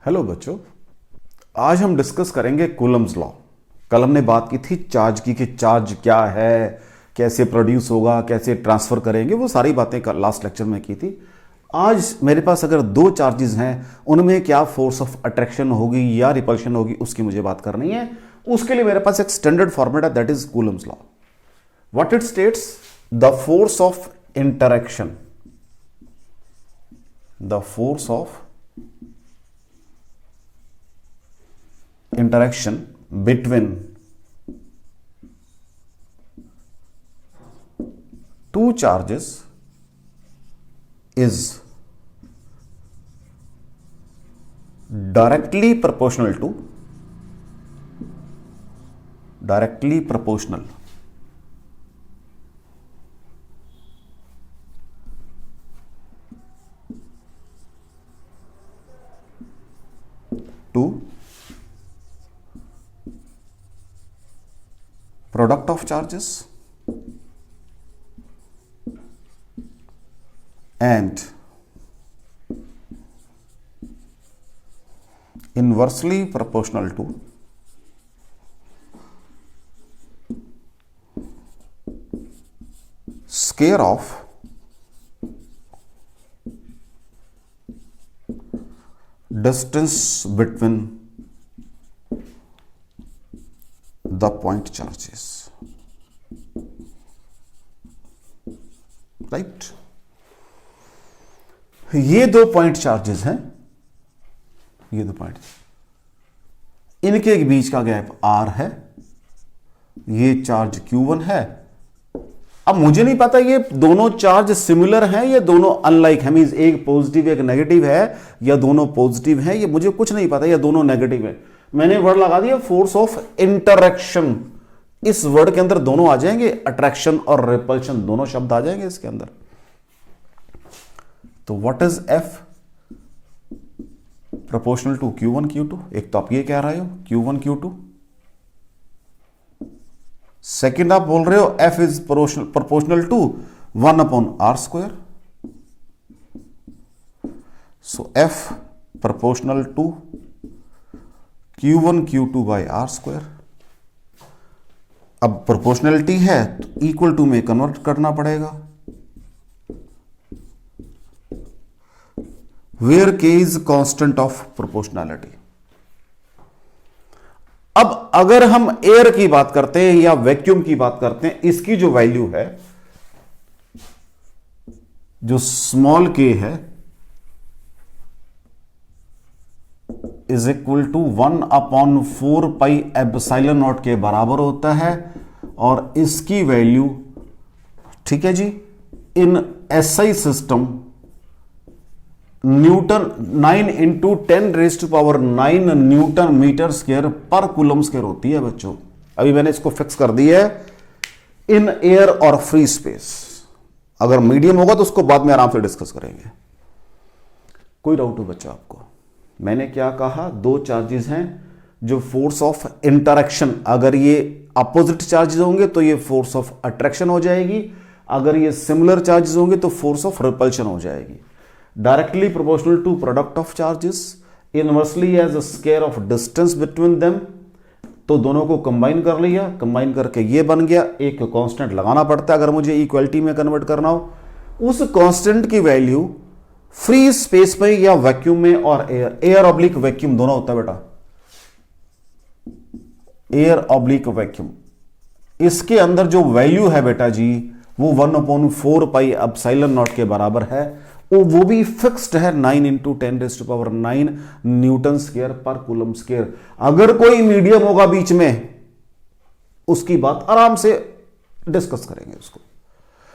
Hello बच्चों, आज हम डिस्कस करेंगे कूलम्स लॉ। कल हमने बात की थी चार्ज की कि चार्ज क्या है, कैसे प्रोड्यूस होगा, कैसे ट्रांसफर करेंगे, वो सारी बातें लास्ट लेक्चर में की थी। आज मेरे पास अगर दो चार्जेस हैं, उनमें क्या फोर्स ऑफ अट्रैक्शन होगी या रिपल्शन होगी, उसकी मुझे बात करनी है। उसके लिए मेरे पास एक स्टैंडर्ड फॉर्मूला है, that is Coulomb's law. What it states, the force of interaction, the force of interaction between two charges is directly proportional to product of charges and inversely proportional to square of distance between the point charges, right. ये दो point charges हैं, ये दो point, इनके बीच का gap r है, ये charge q1 है। अब मुझे नहीं पता ये दोनों चार्ज सिमिलर हैं या दोनों अनलाइक है, मींस एक पॉजिटिव एक नेगेटिव है या दोनों पॉजिटिव हैं, ये मुझे कुछ नहीं पता, या दोनों नेगेटिव है। मैंने वर्ड लगा दिया फोर्स ऑफ इंटरैक्शन। इस वर्ड के अंदर दोनों आ जाएंगे, अट्रैक्शन और रिपल्शन दोनों शब्द आ जाएंगे इसके अंदर। तो what is F proportional to Q1 Q2, एक तो आप ये कह रहे हो Q1 Q2, सेकेंड आप बोल रहे हो F is proportional to 1/r²। So F proportional to Q1 Q2 by r²। अब प्रोपोर्शनलिटी है तो इक्वल टू में कन्वर्ट करना पड़ेगा, where k is constant of proportionality. अब अगर हम एयर की बात करते हैं या वैक्यूम की बात करते हैं, इसकी जो वैल्यू है, जो स्मॉल k है, is equal to 1/4 pi epsilon naught के बराबर होता है। और इसकी वैल्यू, ठीक है जी, in SI system newton 9 × 10⁻⁹ newton metre square पर कूलम स्क्वायर होती है बच्चों। अभी मैंने इसको फिक्स कर दी है इन एयर और फ्री स्पेस। अगर मीडियम होगा तो उसको बाद में आराम से डिस्कस करेंगे। कोई डाउट हो बच्चों आपको? मैंने क्या कहा, दो चार्जेस हैं जो फोर्स ऑफ इंटरैक्शन, अगर ये अपोजिट चार्जेस होंगे तो ये फोर्स ऑफ अट्रैक्शन हो जाएगी, अगर ये सिमिलर चार्जेस होंगे तो फोर्स ऑफ रिपल्शन हो जाएगी। Directly proportional to product of charges, inversely as a square of distance between them. तो दोनों को कंबाइन कर लिया, कंबाइन करके ये बन गया। एक कांस्टेंट लगाना पड़ता है अगर मुझे इक्वलिटी में कन्वर्ट करना हो। उस कांस्टेंट की वैल्यू फ्री स्पेस में या वैक्यूम में, और एयर ऑब्लिक वैक्यूम दोनों होता है बेटा, एयर ऑब्लिक वैक्यूम, इसके अंदर जो वैल्यू है बेटा जी वो 1/4 पाई एप्सिलॉन नॉट के बराबर है। वो भी फिक्स्ड है 9 × 10⁻⁹ न्यूटन स्क्वायर पर कूलम स्क्वायर। अगर कोई मीडियम होगा बीच में, उसकी बात आराम से डिस्कस करेंगे उसको।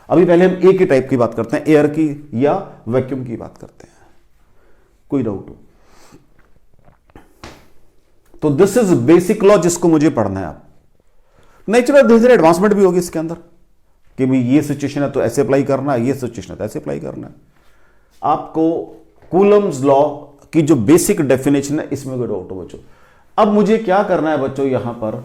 अभी पहले हम एक ही टाइप की बात करते हैं, एयर की या वैक्यूम की बात करते हैं। कोई डाउट हो तो दिस इज बेसिक लॉ जिसको मुझे पढ़ना है। आप नेचुरल धीरे धीरे एडवांसमेंट भी होगी इसके अंदर कि भाई ये सिचुएशन है तो ऐसे अप्लाई करना है, ये सिचुएशन है तो ऐसे अप्लाई करना है। आपको कूलम्स लॉ की जो बेसिक डेफिनेशन है इसमें कोई डाउट हो बच्चों? अब मुझे क्या करना है बच्चों, यहां पर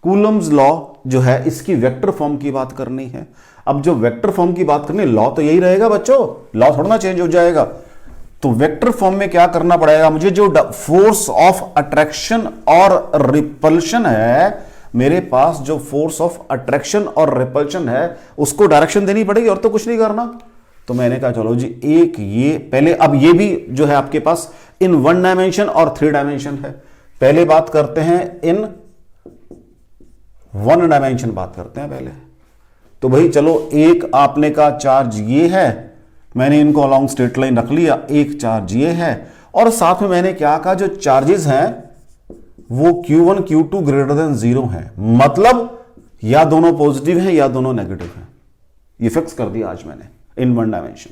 कूलम्स लॉ जो है इसकी वेक्टर फॉर्म की बात करनी है। अब जो वेक्टर फॉर्म की बात करनी, लॉ तो यही रहेगा बच्चों, लॉ थोड़ा ना चेंज हो जाएगा। तो वेक्टर फॉर्म में क्या करना पड़ेगा मुझे, जो फोर्स ऑफ अट्रैक्शन और रिपल्शन है, मेरे पास जो फोर्स ऑफ अट्रैक्शन और रिपल्शन है उसको डायरेक्शन देनी पड़ेगी, और तो कुछ नहीं करना। तो मैंने कहा चलो जी एक ये पहले, अब ये भी जो है आपके पास इन 1 डायमेंशन और 3 डायमेंशन है। पहले बात करते हैं इन 1 डायमेंशन बात करते हैं पहले। तो भाई चलो, एक आपने का चार्ज ये है, मैंने इनको अलोंग स्ट्रेट लाइन रख लिया, एक चार्ज ये है, और साथ में मैंने क्या कहा, जो चार्जेस हैं वो Q1 Q2 ग्रेटर देन 0 है, मतलब या दोनों पॉजिटिव हैं या दोनों नेगेटिव हैं। ये फिक्स कर दिया आज मैंने इन 1 डायमेंशन।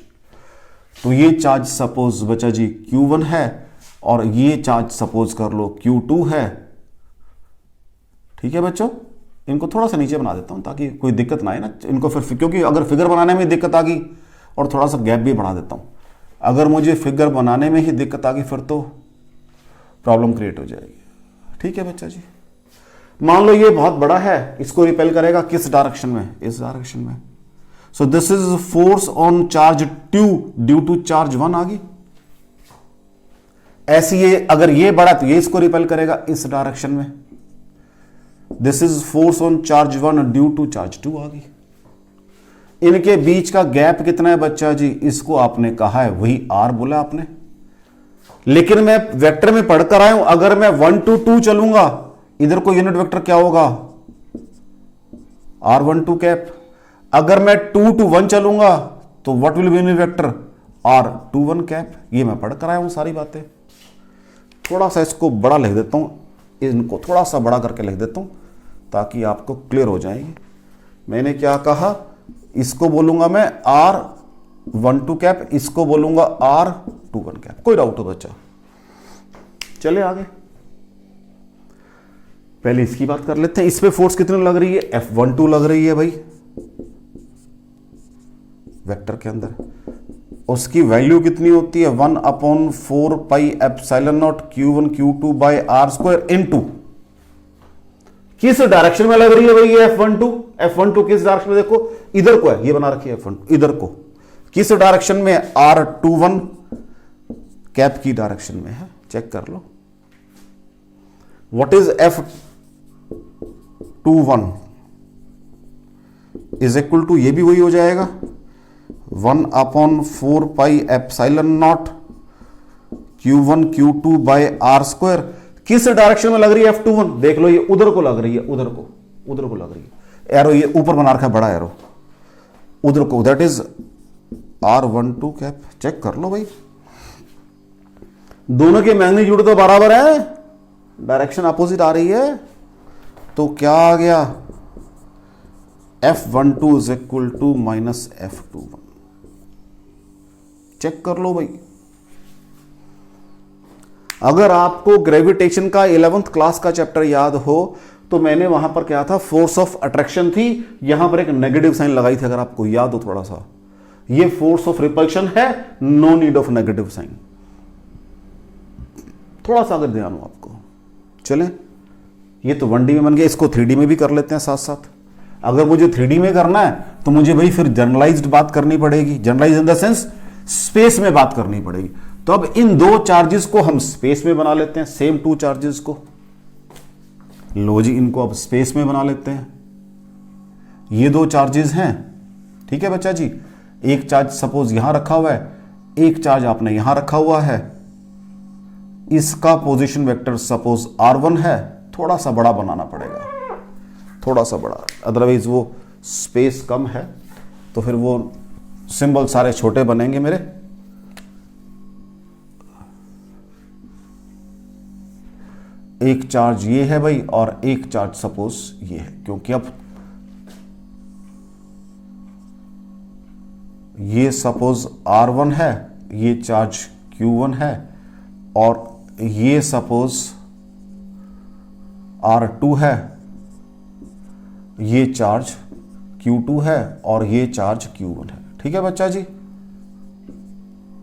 तो ये चार्ज सपोज बचा जी Q1 है, और ये चार्ज सपोज कर लो Q2 है। ठीक है बच्चों, इनको थोड़ा सा नीचे बना देता हूं ताकि कोई दिक्कत ना आए ना इनको, फिर क्योंकि अगर फिगर बनाने में दिक्कत आ गई, और थोड़ा सा गैप भी बढ़ा देता हूं, अगर मुझे फिगर बनाने में ही दिक्कत आ गई फिर तो प्रॉब्लम क्रिएट हो जाएगी। ठीक है बच्चा जी, मान लो ये बहुत बड़ा है, इसको रिपेल करेगा किस डायरेक्शन में, इस डायरेक्शन में। So this is force on charge 2 due to charge 1 आ गई। ऐसी ये अगर ये बड़ा तो ये इसको रिपेल करेगा इस डायरेक्शन में। This is force on charge 1 due to charge 2 आ गई। इनके बीच का गैप कितना है बच्चा जी, इसको आपने कहा है वही R बोला आपने, लेकिन मैं वेक्टर में पढ़कर आया हूं, अगर मैं 1 to 2 चलूंगा इधर को यूनिट वेक्टर क्या होगा, R12 कैप। अगर मैं 2 to 1 चलूंगा तो what will be unit vector, R21 cap. ये मैं पढ़कर आया हूं सारी बातें। थोड़ा सा इसको बड़ा लिख देता हूं, इनको थोड़ा सा बड़ा करके लिख देता हूं ताकि आपको क्लियर हो जाएगी। मैंने क्या कहा, इसको बोलूंगा मैं R12 कैप, इसको बोलूंगा R21 कैप। कोई डाउट हो बच्चा? चले आगे, पहले इसकी बात कर लेते हैं। इस पे फोर्स कितनी लग रही है, F12 लग रही है भाई वेक्टर के अंदर। उसकी वैल्यू कितनी होती है, 1/4 pi epsilon naught Q1 Q2 by R² into, किस डायरेक्शन में लग रही है भाई ये F12 किस डायरेक्शन में, देखो इधर को है, ये बना रखी है F12 इधर को, किस डायरेक्शन में, R21 कैप की डायरेक्शन में है। चेक कर लो, what is F21 is equal to, ये भी वही हो जाएगा 1/4 pi epsilon naught Q1 Q2 by R²। किस डायरेक्शन में लग रही है F21, देख लो ये उधर को लग रही है, उधर को लग रही है, एरो ये ऊपर बना रखा है बड़ा एरो, उधर को, that is R12 cap. Check कर लो भाई, दोनों के मैग्नीट्यूड तो बराबर है, डायरेक्शन अपोजिट आ रही है, तो क्या आ गया, F12 is equal to minus F21। Check कर लो भाई। अगर आपको ग्रेविटेशन का 11th क्लास का चैप्टर याद हो तो मैंने वहां पर क्या था, फोर्स ऑफ अट्रैक्शन थी, यहां पर एक नेगेटिव साइन लगाई थी, अगर आपको याद हो थोड़ा सा। ये फोर्स ऑफ रिपल्शन है, no need of negative sign, थोड़ा सा अगर ध्यान हो आपको। चलें, ये तो 1D में बन गया, इसको 3D में भी कर लेते हैं साथ साथ। अगर मुझे 3D में करना है तो मुझे भाई फिर जनरलाइज्ड बात करनी पड़ेगी, generalise in the sense space में बात करनी पड़ेगी। तो अब इन दो चार्जेस को हम स्पेस में बना लेते हैं, सेम 2 चार्जेस को, लो जी इनको अब स्पेस में बना लेते हैं। ये 2 चार्जेस हैं, ठीक है बच्चा जी। एक चार्ज सपोज यहां रखा हुआ है, एक चार्ज आपने यहां रखा हुआ है, इसका पोजीशन वेक्टर सपोज R1 है, थोड़ा सा बड़ा बनाना पड़ेगा, थोड़ा सा बड़ा, अदरवाइज वो स्पेस कम है तो फिर वो सिंबल सारे छोटे बनेंगे मेरे। एक चार्ज ये है भाई और एक चार्ज सपोज ये है, क्योंकि अब ये सपोज R1 है, ये चार्ज Q1 है, और ये सपोज R2 है, ये चार्ज Q2 है, और ये चार्ज Q1 है। ठीक है बच्चा जी,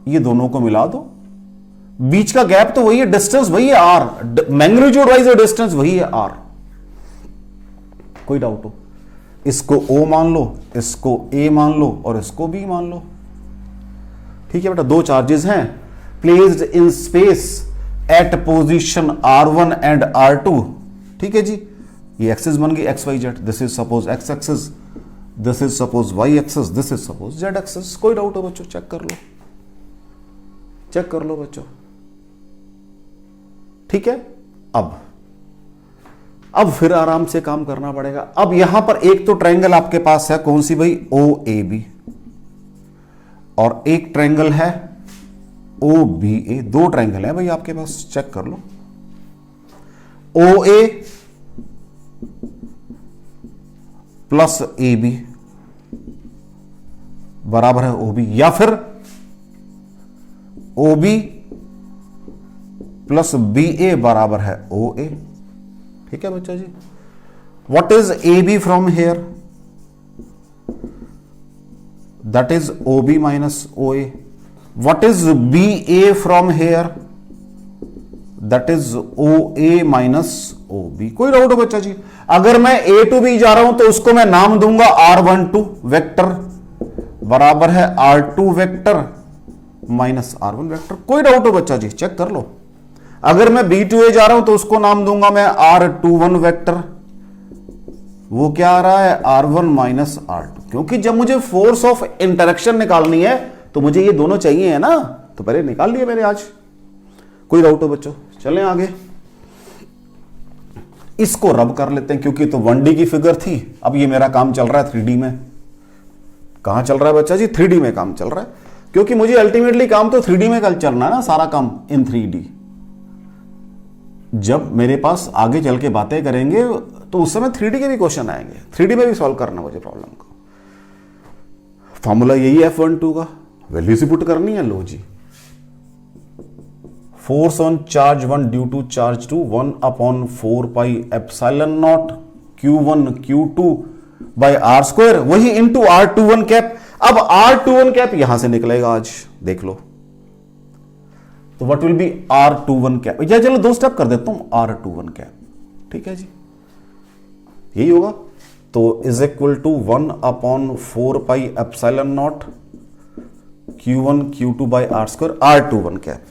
ये दोनों को मिला दो, बीच का गैप तो वही है, डिस्टेंस वही है R, मैग्नीट्यूड वाइज डिस्टेंस वही है R। कोई डाउट हो? इसको O मान लो, इसको A मान लो, और इसको B मान लो। ठीक है बेटा, 2 चार्जेस हैं, placed in space at position R1 and R2। ठीक है जी, ये एक्सिस बन गई X Y Z, this is suppose X axis, this is suppose Y axis, this is suppose Z axis. कोई डाउट हो बच्चों? चेक कर लो, चेक कर लो बच्चों। ठीक है, अब फिर आराम से काम करना पड़ेगा। अब यहां पर एक तो ट्रायंगल आपके पास है, कौन सी भाई? OAB, और एक ट्रायंगल है OBA। दो ट्रायंगल है भाई आपके पास, चेक कर लो। OA प्लस AB बराबर है OB, या फिर OB प्लस BA बराबर है OA। ठीक है बच्चा जी। What is AB from here? That is OB minus OA। What is BA from here? That is OA minus OB। कोई डाउट हो बच्चा जी? अगर मैं A टू B जा रहा हूं तो उसको मैं नाम दूंगा R12 वेक्टर बराबर है R2 vector minus R1 vector. कोई डाउट हो बच्चा जी? चेक कर लो। अगर मैं B टू A जा रहा हूं तो उसको नाम दूंगा मैं R21 वेक्टर, वो क्या आ रहा है? R1 minus R2। क्योंकि जब मुझे फोर्स ऑफ इंटरेक्शन निकालनी है तो मुझे ये दोनों चाहिए है ना, तो पहले निकाल लिए मैंने आज। कोई डाउट हो बच्चों? चलें आगे, इसको रब कर लेते हैं क्योंकि तो 1D की फिगर थी। अब ये मेरा काम चल रहा है 3D में। कहां चल रहा है बच्चा जी? 3D में काम चल रहा है, क्योंकि मुझे अल्टीमेटली काम तो 3D में कल चलना है ना, सारा काम इन 3D। जब मेरे पास आगे चल के बातें करेंगे तो उस समय 3D के भी क्वेश्चन आएंगे, 3D में भी सॉल्व करना मुझे प्रॉब्लम को। फॉर्मूला यही है F12 का, वैल्यू से पुट करनी है। लो जी, force on charge 1 due to charge 2 1/4 pi epsilon naught Q1 Q2 by R square, वही इंटू R21 कैप। अब R21 कैप यहां से निकलेगा आज, देख लो। तो what will be R21 cap? या चलो दो स्टेप कर देता हूं, R21 कैप। ठीक है जी, यही होगा। तो is equal to 1/4 pi epsilon naught Q1 Q2 by R square R21 cap.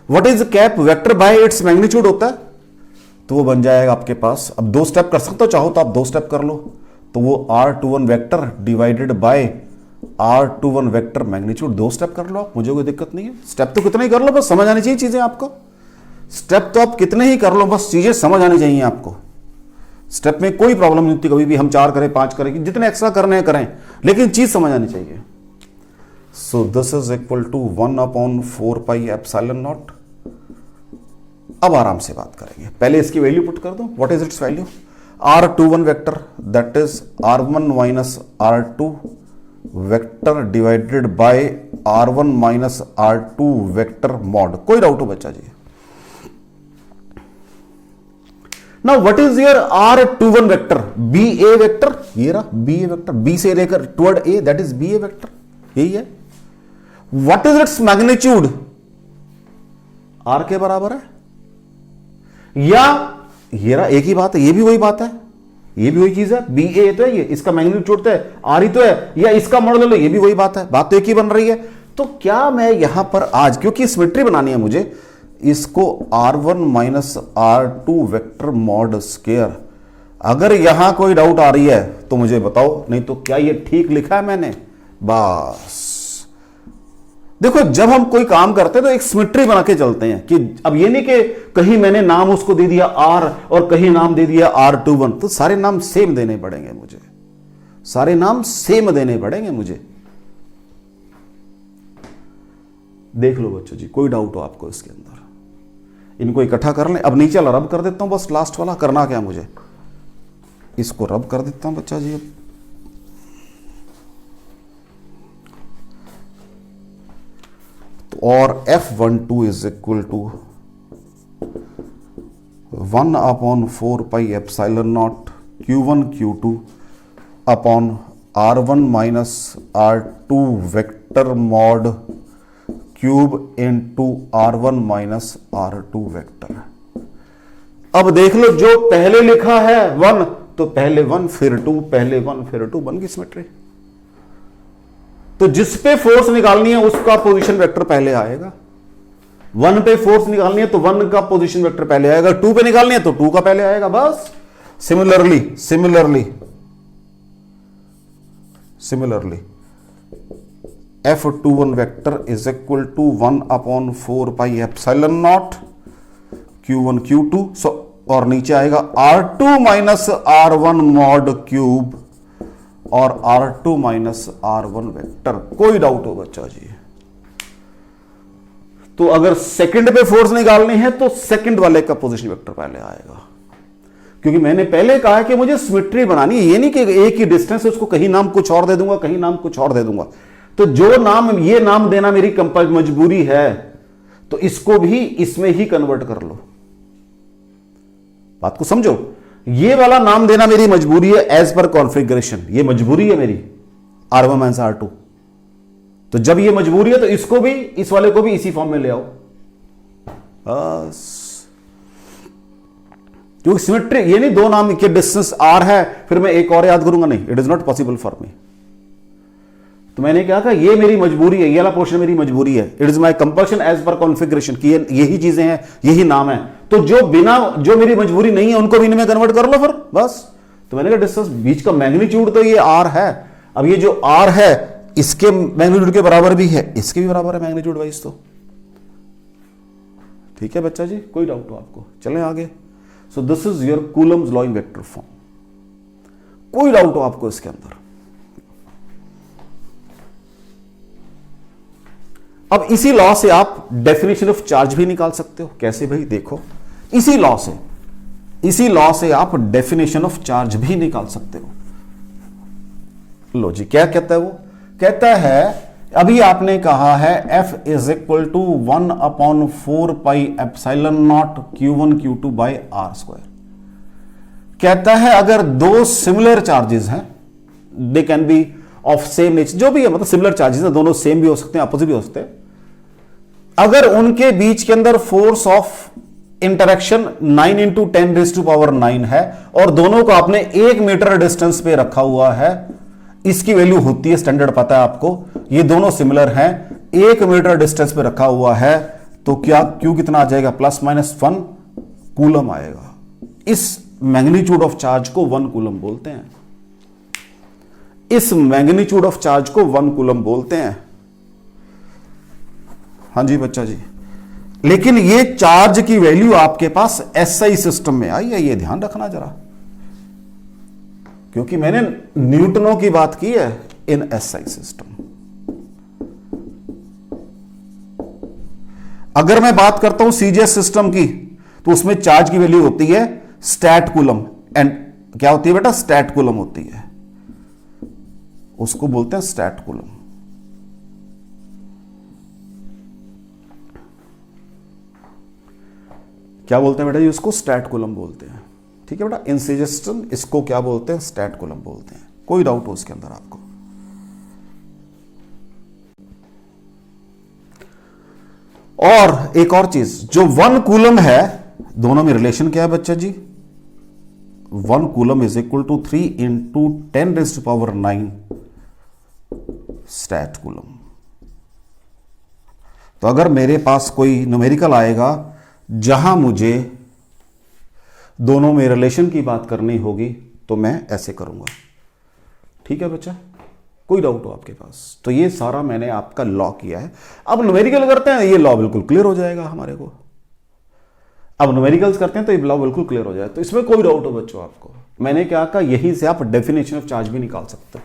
What is cap? Vector by its magnitude होता है, तो वो बन जाएगा आपके पास। अब दो स्टेप कर सकते हो, चाहो तो आप दो स्टेप कर लो। तो वो R21 vector divided bye R21 vector magnitude, दो स्टेप कर लो आप, मुझे कोई दिक्कत नहीं है। स्टेप तो कितने ही कर लो, बस समझ आनी चाहिए चीजें आपको। स्टेप तो आप कितने ही कर लो, बस चीजें समझ आनी चाहिए आपको। स्टेप में कोई प्रॉब्लम नहीं होती, कभी भी हम 4 करें 5 करें, जितने एक्स्ट्रा करने हैं करें, लेकिन चीज समझ आनी चाहिए। So this is equal to 1/4 pi epsilon naught. अब आराम से बात करेंगे, पहले इसकी वैल्यू पुट कर दो। What is its value? R21 vector that is R1 minus R2 vector divided by R1 minus R2 vector mod. कोई डाउट हो बच्चा जी? Now what is your R21 vector? BA vector, ये रहा BA वेक्टर, B से लेकर toward A, that is BA vector, यही है। What is its magnitude? R के बराबर है, या ये रहा, एक ही बात है, ये भी वही बात है, ये भी वही चीज है। BA तो है, ये इसका मैग्नीट्यूड तो है, R ही तो है, या इसका मॉड ले लो, ये भी वही बात है, बात तो एक ही बन रही है। तो क्या मैं यहां पर आज, क्योंकि सिमेट्री बनानी है मुझे, इसको R1 minus R2 vector mod square, अगर यहां कोई डाउट आ रही है तो मुझे बताओ, नहीं तो क्या ये ठीक लिखा है मैंने? बस देखो, जब हम कोई काम करते हैं तो एक सिमेट्री बना के चलते हैं कि अब ये नहीं कि कहीं मैंने नाम उसको दे दिया R और कहीं नाम दे दिया R21, तो सारे नाम सेम देने पड़ेंगे मुझे, सारे नाम सेम देने पड़ेंगे मुझे। देख लो बच्चों जी, कोई डाउट हो आपको इसके अंदर, इनको इकट्ठा कर लें। अब नीचे वाला रब कर देता हूं, बस लास्ट वाला करना क्या मुझे, इसको रब कर देता हूं बच्चा जी। अब और F12 is equal to 1/4 pi epsilon naught Q1 Q2 upon R1 minus R2 vector mod cube into R1 minus R2 vector. अब देख लो, जो पहले लिखा है 1 तो पहले 1 फिर 2, पहले 1 फिर 2, बन गई सिमेट्री। तो जिस पे फोर्स निकालनी है उसका पोजीशन वेक्टर पहले आएगा। 1 पे फोर्स निकालनी है तो 1 का पोजीशन वेक्टर पहले आएगा, 2 पे निकालनी है तो 2 का पहले आएगा, बस। Similarly F21 vector is equal to 1/4 pi epsilon naught Q1 Q2, so और नीचे आएगा R2 minus R1 mod cube और R2 माइनस R1 वेक्टर। कोई डाउट हो बच्चा जी? तो अगर सेकंड पे फोर्स निकालनी है तो सेकंड वाले का पोजीशन वेक्टर पहले आएगा, क्योंकि मैंने पहले कहा कि मुझे सिमेट्री बनानी है, ये नहीं कि एक ही डिस्टेंस है उसको कहीं नाम कुछ और दे दूंगा, कहीं नाम कुछ और दे दूंगा। तो जो नाम, ये नाम देना मेरी मजबूरी है, तो इसको भी इसमें ही कन्वर्ट कर लो। बात को समझो, ये वाला नाम देना मेरी मजबूरी है एज पर कॉन्फ़िगरेशन, ये मजबूरी है मेरी R1 माइनस R2। तो जब ये मजबूरी है तो इसको भी, इस वाले को भी इसी फॉर्म में ले आओ बस। क्योंकि सिमेट्री ये नहीं दो नाम के डिस्टेंस R है फिर मैं एक और याद करूंगा, नहीं, it is not possible for me. तो मैंने क्या कहा, ये मेरी मजबूरी है, ये वाला पोर्शन मेरी मजबूरी है, it is my compulsion as per configuration कि यही चीजें हैं, यही नाम है। तो जो मेरी मजबूरी नहीं है उनको भी इनमें कन्वर्ट कर लो फिर, बस। तो मैंने कहा डिस्टेंस बीच का मैग्नीट्यूड तो ये R है, अब ये जो R है इसके मैग्नीट्यूड के बराबर भी है, इसके भी बराबर है मैग्नीट्यूड वाइज। तो ठीक है बच्चा जी, कोई डाउट हो आपको? चलें आगे। सो this is your Coulomb's law in vector form. कोई डाउट हो आपको इसके अंदर? अब इसी लॉ से आप डेफिनेशन ऑफ चार्ज भी निकाल सकते हो। कैसे भाई? देखो, इसी लॉ से आप डेफिनेशन ऑफ चार्ज भी निकाल सकते हो। लो जी, क्या कहता है वो? कहता है, अभी आपने कहा है F is equal to 1/4 pi epsilon naught Q1 Q2 by R²। कहता है अगर दो सिमिलर चार्जेस हैं, they can be of same nature, जो भी है, मतलब सिमिलर चार्जेस हैं, दोनों सेम भी हो सकते हैं, अपोजिट भी हो सकते हैं। अगर उनके बीच के अंदर फोर्स ऑफ इंटरेक्शन 9 × 10⁻⁹ है और दोनों को आपने 1 मीटर डिस्टेंस पे रखा हुआ है, इसकी वैल्यू होती है, स्टैंडर्ड पता है आपको, ये दोनों सिमिलर हैं, 1 मीटर डिस्टेंस पे रखा हुआ है, तो क्या Q कितना आ जाएगा? +-1 कूलम आएगा। इस मैग्नीट्यूड ऑफ चार्ज को 1 कूलम बोलते हैं। इस मैग्नीट्यूड ऑफ चार्ज को 1 कूलम बोलते हैं। हाँ जी बच्चा जी, लेकिन ये चार्ज की वैल्यू आपके पास SI सिस्टम में आई है, ये ध्यान रखना जरा, क्योंकि मैंने न्यूटनों की बात की है इन SI सिस्टम। अगर मैं बात करता हूं CGS सिस्टम की, तो उसमें चार्ज की वैल्यू होती है स्टैट कूलम। एंड क्या होती है बेटा? स्टैट कूलम होती है, उसको बोलते हैं स्टैट कूलम। क्या बोलते हैं बेटा जी? उसको स्टैट कूलम बोलते हैं। ठीक है बेटा, इन सीजीएस सिस्टम इसको क्या बोलते हैं? स्टैट कूलम बोलते हैं। कोई डाउट हो उसके अंदर आपको? और एक और चीज, जो 1 कूलम है, दोनों में रिलेशन क्या है बच्चा जी? 1 coulomb is equal to 3 × 10⁹ stat coulomb. तो अगर मेरे पास कोई न्यूमेरिकल आएगा जहां मुझे दोनों में रिलेशन की बात करनी होगी, तो मैं ऐसे करूंगा। ठीक है बच्चा, कोई डाउट हो आपके पास? तो ये सारा मैंने आपका लॉ किया है। अब न्यूमेरिकल करते हैं, ये लॉ बिल्कुल क्लियर हो जाएगा हमारे को। अब न्यूमेरिकल्स करते हैं तो ये लॉ बिल्कुल क्लियर हो जाए, तो इसमें कोई डाउट हो बच्चों आपको? मैंने क्या कहा, यहीं से आप डेफिनेशन ऑफ चार्ज भी निकाल सकते हो।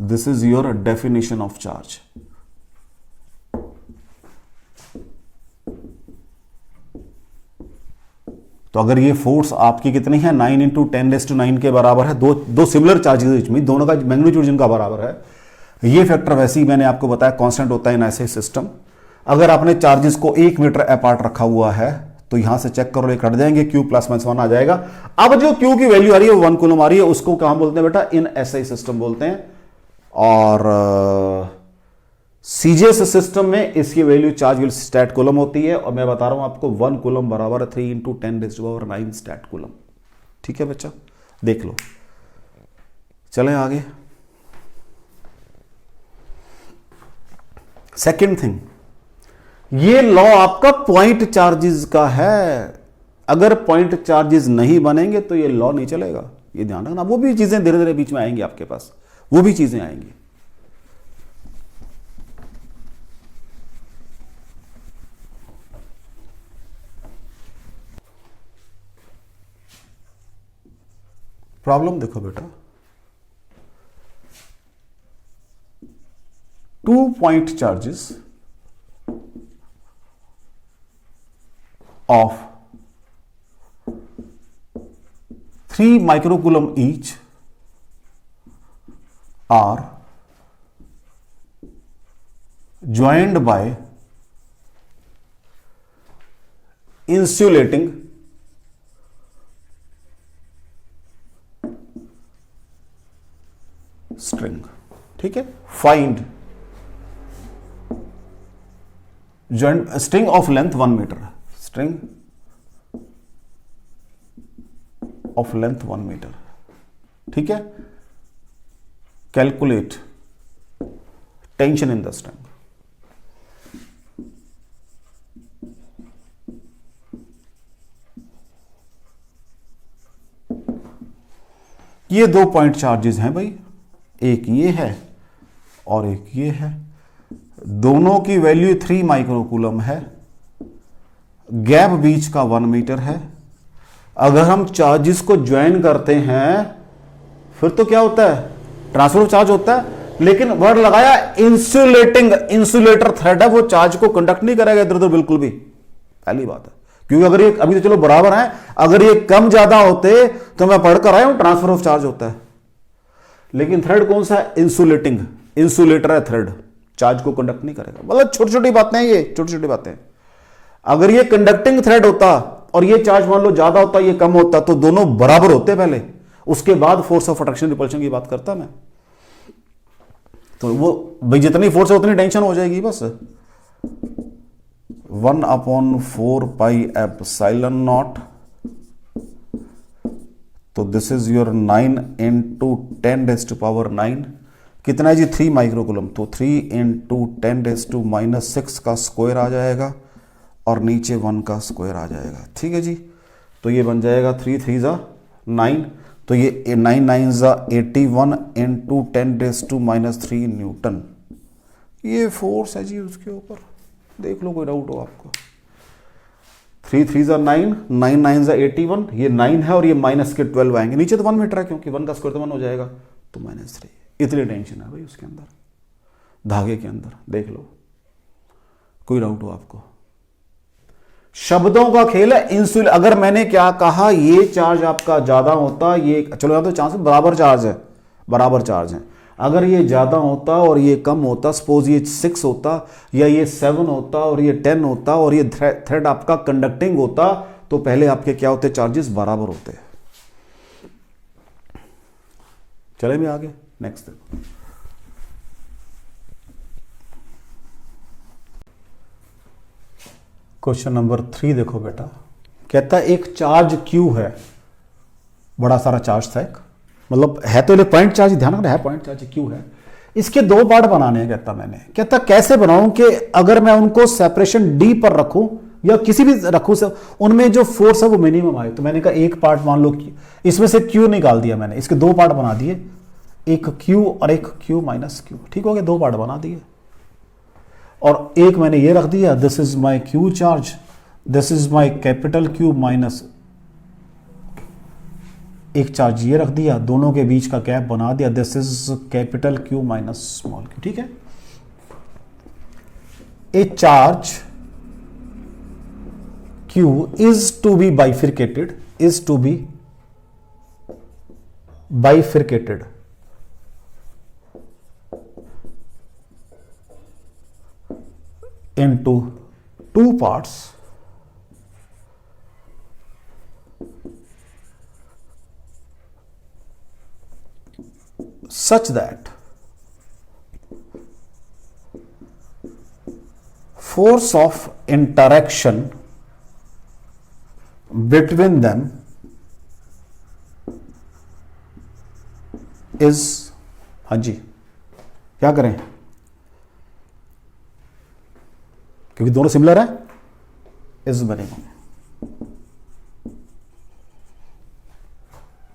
This is your definition of charge. तो अगर ये फोर्स आपकी कितनी है? 9 × 10⁹ के बराबर है। दो सिमिलर चार्जेस बीच में, दोनों का मैग्नीट्यूड जिनका बराबर है। ये फैक्टर वैसे ही मैंने आपको बताया कांस्टेंट होता है इन ऐसे सिस्टम। अगर आपने चार्जेस को 1 मीटर अपार्ट रखा हुआ है, तो यहां से चेक करो, ये कट जाएंगे, Q +-1 आ जाएगा। अब जो Q की वैल्यू आ रही है 1 कूलम आ रही है, उसको कहां बोलते हैं बेटा? इन SI सिस्टम बोलते हैं। और CGS सिस्टम में इसकी वैल्यू चार्ज स्टैट कूलम होती है, और मैं बता रहा हूं आपको 1 कूलम बराबर 3 × 10⁹ स्टैट कूलम। ठीक है बच्चा, देख लो। चलें आगे। सेकंड थिंग, ये लॉ आपका पॉइंट चार्जेस का है। अगर पॉइंट चार्जेस नहीं बनेंगे तो ये लॉ नहीं चलेगा, ये ध्यान रखना। वो भी चीजें धीरे धीरे बीच में आएंगी आपके पास, वो भी चीजें आएंगी। प्रॉब्लम देखो बेटा, 2 point charges of 3 microcoulomb each are joined by insulating string. ठीक है, find joint string of length 1 metre, string of length 1 metre. ठीक है, calculate tension in the string. ये 2 पॉइंट चार्जेस हैं भाई, एक ये है और एक ये है। दोनों की वैल्यू 3 माइक्रोकूलम है, गैप बीच का 1 मीटर है। अगर हम चार्जेस को ज्वाइन करते हैं फिर तो क्या होता है, ट्रांसफर ऑफ चार्ज होता है। लेकिन वर्ड लगाया इंसुलेटिंग, इंसुलेटर थ्रेड है, वो चार्ज को कंडक्ट नहीं करेगा इधर उधर बिल्कुल भी, पहली बात है। क्योंकि अगर ये अभी तो चलो बराबर है, अगर ये कम ज्यादा होते तो मैं पढ़कर आया हूं ट्रांसफर ऑफ चार्ज होता है। लेकिन थ्रेड कौन सा है, इंसुलेटिंग, इंसुलेटर है थ्रेड, चार्ज को कंडक्ट नहीं करेगा। मतलब छोटी छोटी बातें हैं ये, छोटी छोटी बातें। अगर ये कंडक्टिंग थ्रेड होता और ये चार्ज मान लो ज्यादा होता, ये कम होता, तो दोनों बराबर होते पहले, उसके बाद फोर्स ऑफ अट्रैक्शन रिपल्शन की बात करता मैं। तो वो भाई जितनी फोर्स है उतनी टेंशन हो जाएगी बस। 1/4 पाई एप्सिलॉन नॉट, तो दिस इज योर 9 × 10⁻⁹ कितना है जी, 3 माइक्रोकूलम। तो 3 × 10⁻⁻⁶ का स्क्वायर आ जाएगा और नीचे 1 का स्क्वायर आ जाएगा। ठीक है जी, तो ये बन जाएगा 3 3 ज़ा 9, तो ये 9 9 ज़ा 81 × 10⁻³ न्यूटन। ये फोर्स है जी उसके ऊपर, देख लो कोई डाउट हो आपको। 3 3 ज़ा 9, 9 9 ज़ा 81, ये 9 है और ये माइनस के 12 आएंगे, नीचे तो 1 मीटर है क्योंकि 1 का स्क्वायर तो 1 हो जाएगा, तो -3। इतनी टेंशन है भाई उसके अंदर, धागे के अंदर, देख लो कोई डाउट हो आपको। शब्दों का खेल है। इंसुल अगर मैंने क्या कहा, ये चार्ज आपका ज्यादा होता, ये चलो यहां तो चांस बराबर चार्ज है, बराबर चार्ज है। अगर ये ज्यादा होता और ये कम होता, सपोज ये 6 होता या ये 7 होता और ये 10 होता और ये थ्रेड आपका कंडक्टिंग होता, तो पहले आपके क्या होते, चार्जेस बराबर होते। चले भी आगे, नेक्स्ट देखो। क्वेश्चन नंबर 3 देखो बेटा, कहता है एक चार्ज Q है, बड़ा सारा चार्ज था एक, मतलब है तो पॉइंट चार्ज, ध्यान रखना है पॉइंट चार्ज Q है। इसके 2 पार्ट बनाने हैं कहता मैंने। कहता कैसे बनाऊं कि अगर मैं उनको सेपरेशन D पर रखूं या किसी भी रखूं से उनमें जो फोर्स है वो मिनिमम आए। तो मैंने कहा एक पार्ट मान लो इसमें से Q निकाल दिया मैंने, इसके 2 पार्ट बना दिए, एक Q और एक Q माइनस Q। ठीक हो गया, 2 पार्ट बना दिए। और एक मैंने ये रख दिया, this is my Q charge, this is my capital Q minus एक चार्ज ये रख दिया, दोनों के बीच का गैप बना दिया, this is capital Q minus small q। ठीक है, a charge Q is to be bifurcated, is to be bifurcated into 2 parts such that force of interaction between them is, हाँ जी क्या करें, क्योंकि दोनों सिमिलर है, इज मिनिमम।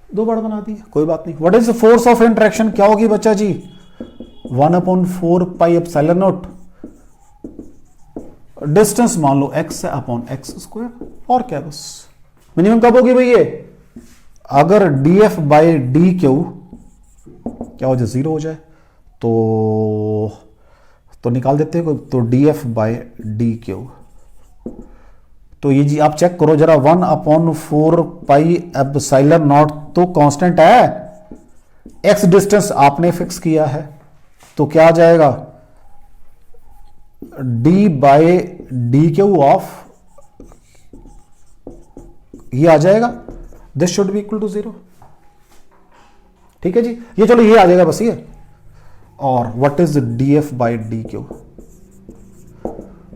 दो बार बना दी, कोई बात नहीं। What is the force of interaction, क्या होगी बच्चा जी? 1/4 पाई एप्सिलॉन नॉट, डिस्टेंस मान लो x है अपॉन एक्स स्क्वायर, और क्या बस। मिनिमम कब होगी भाई ये? अगर df बाई डी क्यू क्या हो जाए, 0 हो जाए, तो निकाल देते हैं, तो df बाई डी क्यू। तो ये जी आप चेक करो जरा, 1/4 पाई एप्सिलॉन नॉट तो कांस्टेंट है, x डिस्टेंस आपने फिक्स किया है, तो क्या आ जाएगा? d by D Q of, ये आ जाएगा, this should be equal to 0। ठीक है जी, ये चलो ये आ जाएगा बस ये। और what is df by D Q,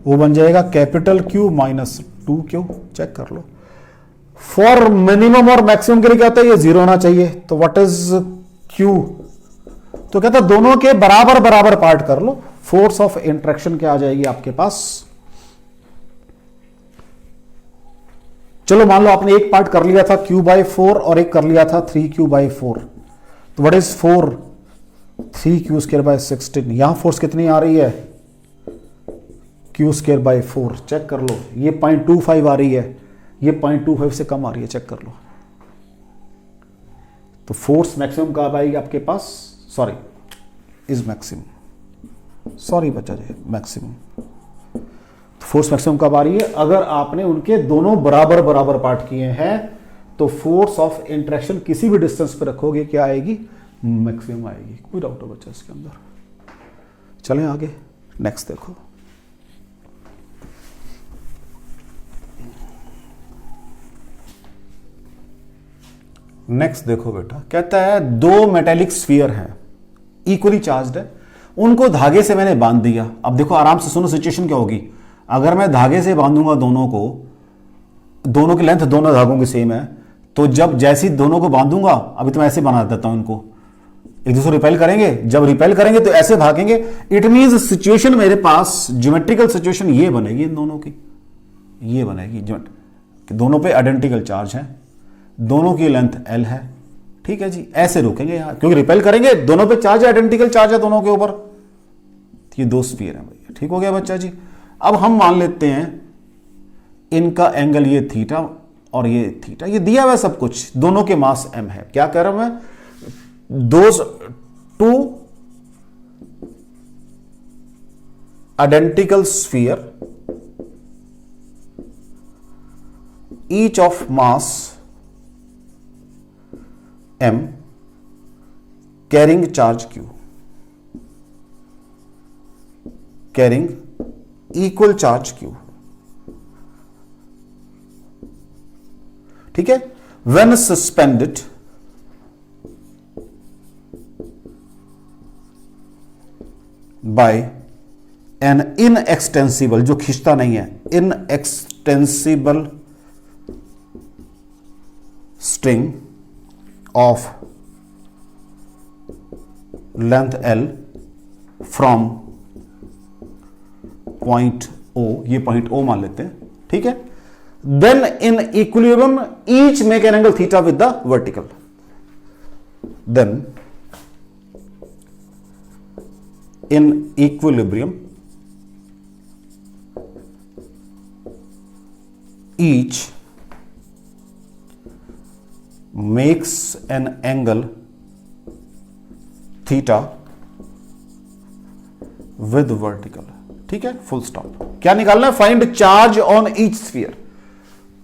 वो बन जाएगा capital Q minus 2Q। Check कर लो, फॉर मिनिमम और मैक्सिमम के लिए क्या होता है, ये 0 होना चाहिए। तो व्हाट इज Q, तो कहता है दोनों के बराबर बराबर पार्ट कर लो, फोर्स ऑफ इंट्रैक्शन क्या आ जाएगी आपके पास। चलो मान लो आपने एक पार्ट कर लिया था Q/4 और एक कर लिया था 3Q/4, तो व्हाट इज 4 3Q²/16। यहां फोर्स कितनी आ रही है? Q²/4। चेक कर लो, ये 0.25 आ रही है, ये 0.25 से कम आ रही है, चेक कर लो। तो फोर्स मैक्सिमम कब आएगी आपके पास? सॉरी, इज मैक्सिमम, सॉरी बच्चा जी, मैक्सिमम। तो फोर्स मैक्सिमम कब आ रही है? अगर आपने उनके दोनों बराबर बराबर पार्ट किए हैं, तो फोर्स ऑफ इंटरेक्शन किसी भी डिस्टेंस पे रखोगे क्या आएगी? मैक्सिमम आएगी। कोई डाउट हो बच्चा इसके अंदर? चलें आगे, नेक्स्ट देखो। नेक्स्ट देखो बेटा, कहता है दो मेटेलिक स्फीयर हैं, इक्वली चार्ज्ड है, उनको धागे से मैंने बांध दिया। अब देखो आराम से सुनो, सिचुएशन क्या होगी। अगर मैं धागे से बांधूंगा दोनों को, दोनों की लेंथ दोनों धागों की सेम है, तो जब जैसी दोनों को बांधूंगा, अभी तो मैं ऐसे बना देता हूं इनको, एक दूसरे रिपेल करेंगे, जब रिपेल करेंगे तो ऐसे भागेंगे। इट मींस सिचुएशन मेरे पास, ज्योमेट्रिकल सिचुएशन ये बनेगी इन दोनों की, ये बनेगी दोनों पे आइडेंटिकल चार्ज है, दोनों की लेंथ L है। ठीक है जी, ऐसे रोकेंगे यहां, क्योंकि रिपेल करेंगे, दोनों पे चार्ज आइडेंटिकल चार्ज है दोनों के ऊपर। ये दो स्फीयर हैं भैया, ठीक हो गया बच्चा जी। अब हम मान लेते हैं इनका एंगल ये थीटा और ये थीटा, ये दिया हुआ सब कुछ, दोनों के मास m है। क्या कह रहा हूं मैं? Those two identical sphere, each of mass m carrying charge q, carrying equal charge q। ठीक है, when suspended by an inextensible, जो खींचता नहीं है, inextensible string of length L from point O, ये point O मान लेते हैं, ठीक है। Then in equilibrium each make an angle theta with the vertical, then in equilibrium each makes an angle theta with vertical। ठीक है, full stop. क्या निकालना है? Find charge on each sphere.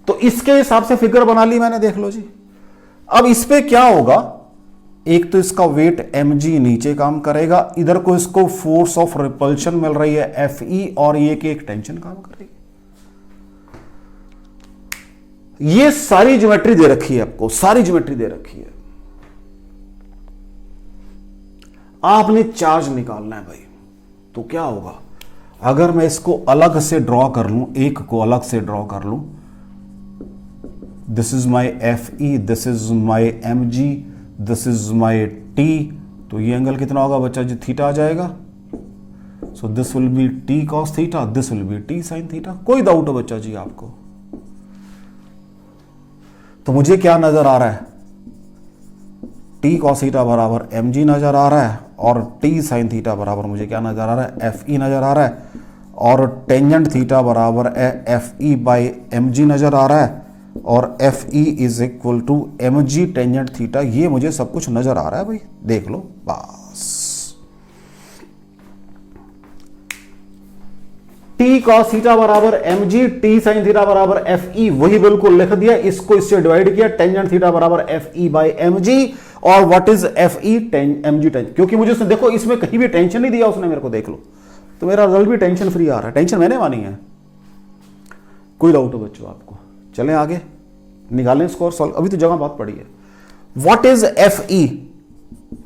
तो इसके हिसाब से फिगर बना ली मैंने, देख लो जी। अब इस पे क्या होगा, एक तो इसका वेट mg नीचे काम करेगा, इधर को इसको फोर्स ऑफ रिपल्शन मिल रही है Fe, और ये की एक टेंशन काम करेगी। ये सारी ज्योमेट्री दे रखी है आपको, सारी ज्योमेट्री दे रखी है, आपने चार्ज निकालना है भाई। तो क्या होगा, अगर मैं इसको अलग से ड्रॉ कर लूं, एक को अलग से ड्रॉ कर लूं, this is my Fe, this is my mg, this is my t, तो ये एंगल कितना होगा बच्चा जी? थीटा आ जाएगा। So this will be T cos theta, this will be T sine theta. कोई डाउट हो बच्चा जी आपको? तो मुझे क्या नजर आ रहा है? टी कॉस थीटा बराबर एम जी नजर आ रहा है, और टी साइन थीटा बराबर मुझे क्या नजर आ रहा है? एफ ई नजर आ रहा है, और टेंजेंट थीटा बराबर F E by M G नजर आ रहा है, और F E is equal to M G tangent theta. ये मुझे सब कुछ नजर आ रहा है भाई, देख लो बस। टी कॉस थीटा बराबर M G, T sine theta बराबर एफ ई, वही बिल्कुल लिख दिया, इसको इससे डिवाइड किया, टेंजेंट थीटा बराबर F E by M G. और what is F E? M G tangent, क्योंकि मुझे उसने देखो इसमें कहीं भी टेंशन नहीं दिया उसने मेरे को, देख लो, तो मेरा रिजल्ट भी टेंशन फ्री आ रहा है। टेंशन मैंने मानी है। कोई डाउट हो बच्चों आपको? चलें आगे, निकालें स्कोर सॉल्व। अभी तो जगह बहुत पड़ी है। What is F E?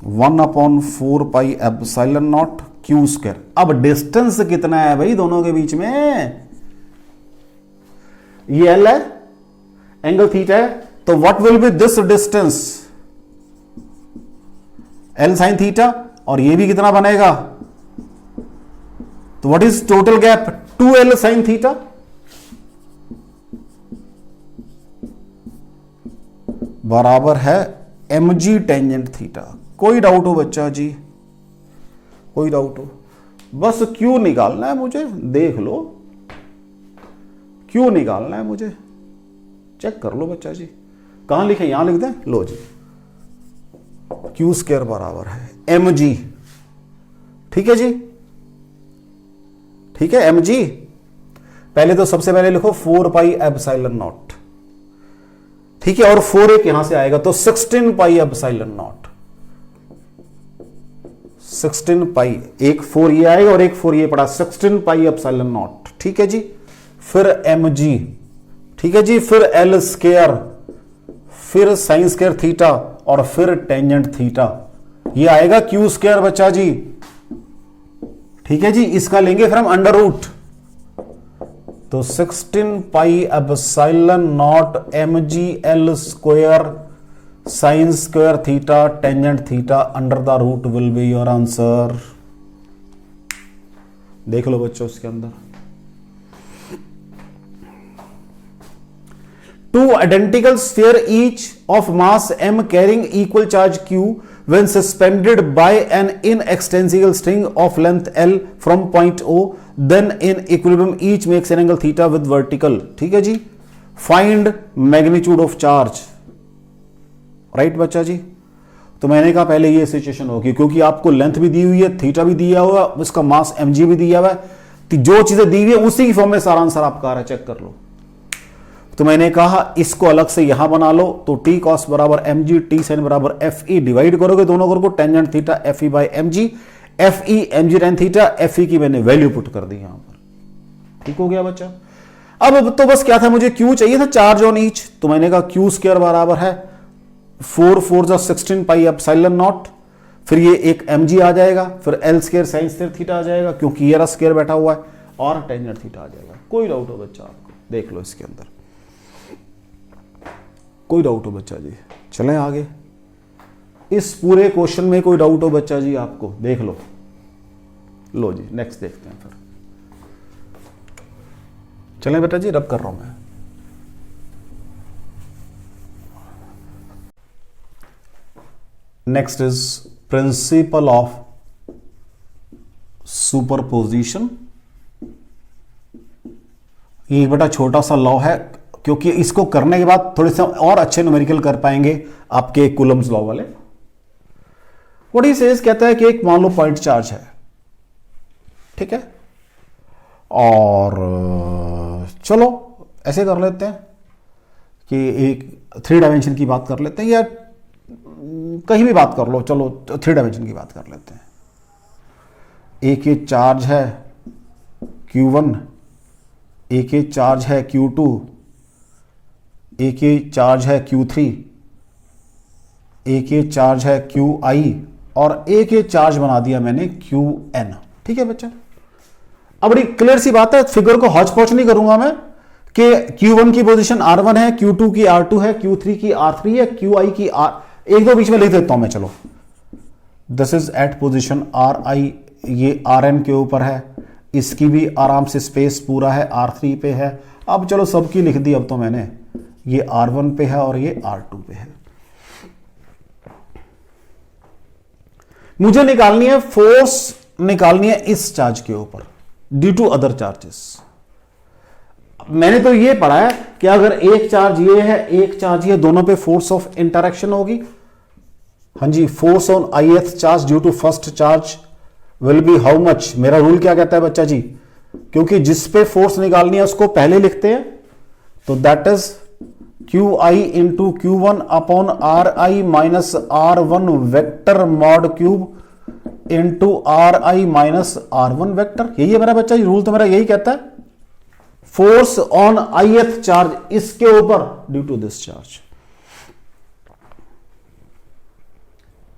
1/4 pi epsilon not Q square. अब डिस्टेंस कितना है भाई दोनों के बीच में? ये एल है, एंगल थीटा है, तो what will be this distance? L sine theta, और ये भी कितना बनेगा? तो what is total gap? 2l sign theta. बराबर है mg टेंजेंट थीटा। कोई डाउट हो बच्चा जी? कोई डाउट हो? बस क्यों निकालना है मुझे, देख लो, क्यों निकालना है मुझे, चेक कर लो बच्चा जी। कहां लिखे? यहां लिख दें, लो जी, क्यू स्क्वायर बराबर है mg। ठीक है जी, ठीक है, mg। पहले तो सबसे पहले लिखो 4 पाई एप्सिलॉन नॉट, ठीक है, और 4 एक यहां से आएगा तो 16 पाई एप्सिलॉन नॉट। 16 पाई, एक 4 ये आएगा और एक 4 ये पड़ा, 16 पाई एप्सिलॉन नॉट। ठीक है जी, फिर mg, ठीक है जी, फिर एल स्क्वायर, फिर साइन स्क्वायर थीटा, और फिर टेंजेंट थीटा। ये आएगा क्यू स्क्वायर बच्चा जी। ठीक है जी, इसका लेंगे फिर हम अंडर रूट, तो 16 pi epsilon naught mg L square sine square theta tangent theta under the root will be your answer. देख लो बच्चों उसके अंदर। Two identical sphere each of mass m carrying equal charge q when suspended by an inextensible string of length l from point O, then in equilibrium each makes an angle theta with vertical। ठीक है जी, find magnitude of charge। Right बच्चा जी, तो मैंने कहा पहले ये situation होगी, क्योंकि आपको लेंथ भी दी हुई है, थीटा भी दिया हुआ है, उसका मास mg भी दिया हुआ है, तो जो चीजें दी हुई है उसी की फॉर्म में सारा आंसर आपका आ रहा है, चेक कर लो। तो मैंने कहा इसको अलग से यहां बना लो, तो टी कॉस बराबर एम जी, टी साइन बराबर एफ ई, डिवाइड करोगे दोनों को, tangent theta F E by M G, F E M G tan theta, F E की मैंने वैल्यू पुट कर दी यहां पर। ठीक हो गया बच्चा? अब तो बस क्या था, मुझे क्यू चाहिए था, चार्ज ऑन ईच, तो मैंने कहा क्यू स्क्वायर बराबर है 4 4 जा 16 पाई एप्सिलॉन नॉट, फिर ये एक एम जी आ जाएगा, फिर L square sine square theta आ जाएगा, क्योंकि ये स्क्वायर बैठा हुआ है, और टेंजेंट थीटा आ जाएगा। कोई डाउट हो बच्चा आपको? देख लो इसके अंदर, कोई डाउट हो बच्चा जी? चलें आगे, इस पूरे क्वेश्चन में कोई डाउट हो बच्चा जी आपको? देख लो, लो जी नेक्स्ट देखते हैं फिर। चलें बेटा जी, रब कर रहा हूं मैं। Next is principle of superposition. ये बेटा छोटा सा लॉ है, क्योंकि इसको करने के बाद थोड़े से और अच्छे न्यूमेरिकल कर पाएंगे आपके कूलम्स लॉ वाले। व्हाट ही सेज, कहता है कि एक मान लो पॉइंट चार्ज है, ठीक है, और चलो ऐसे कर लेते हैं कि एक 3 डायमेंशन की बात कर लेते हैं, या कहीं भी बात कर लो, चलो 3 डायमेंशन की बात कर लेते हैं। एक ये चार्ज है Q1, एक ये चार्ज है Q2, एक ये चार्ज है Q3, एक ये चार्ज है QI, और एक ये चार्ज बना दिया मैंने QN। ठीक है बच्चा? अब बड़ी क्लियर सी बात है, फिगर को हौच पौच नहीं करूंगा मैं कि Q1 की पोजीशन R1 है, Q2 की R2 है, Q3 की R3 है, QI की R, एक दो बीच में लिख देता हूं मैं। चलो, this is at position RI ये Rn के ऊपर है, इसकी भी आराम से स्पेस पूरा है, R3 पे है। अब चलो सबकी लिख दी अब तो मैंने, ये R1 पे है और ये R2 पे है। मुझे निकालनी है फोर्स, निकालनी है इस चार्ज के ऊपर ड्यू टू अदर चार्जेस। मैंने तो ये पढ़ा है कि अगर एक चार्ज ये है, एक चार्ज ये, दोनों पे फोर्स ऑफ इंटरेक्शन होगी। हाँ जी, force on ith charge due to first charge will be how much. मेरा रूल क्या कहता है बच्चा जी, क्योंकि जिस पे फोर्स निकालनी है उसको पहले लिखते हैं, तो that is QI into Q1 upon RI minus R1 vector mod cube into RI minus R1 vector. यही है मेरा बच्चा जी, रूल तो मेरा यही कहता है। फोर्स ऑन ith चार्ज इसके ऊपर ड्यू टू दिस चार्ज,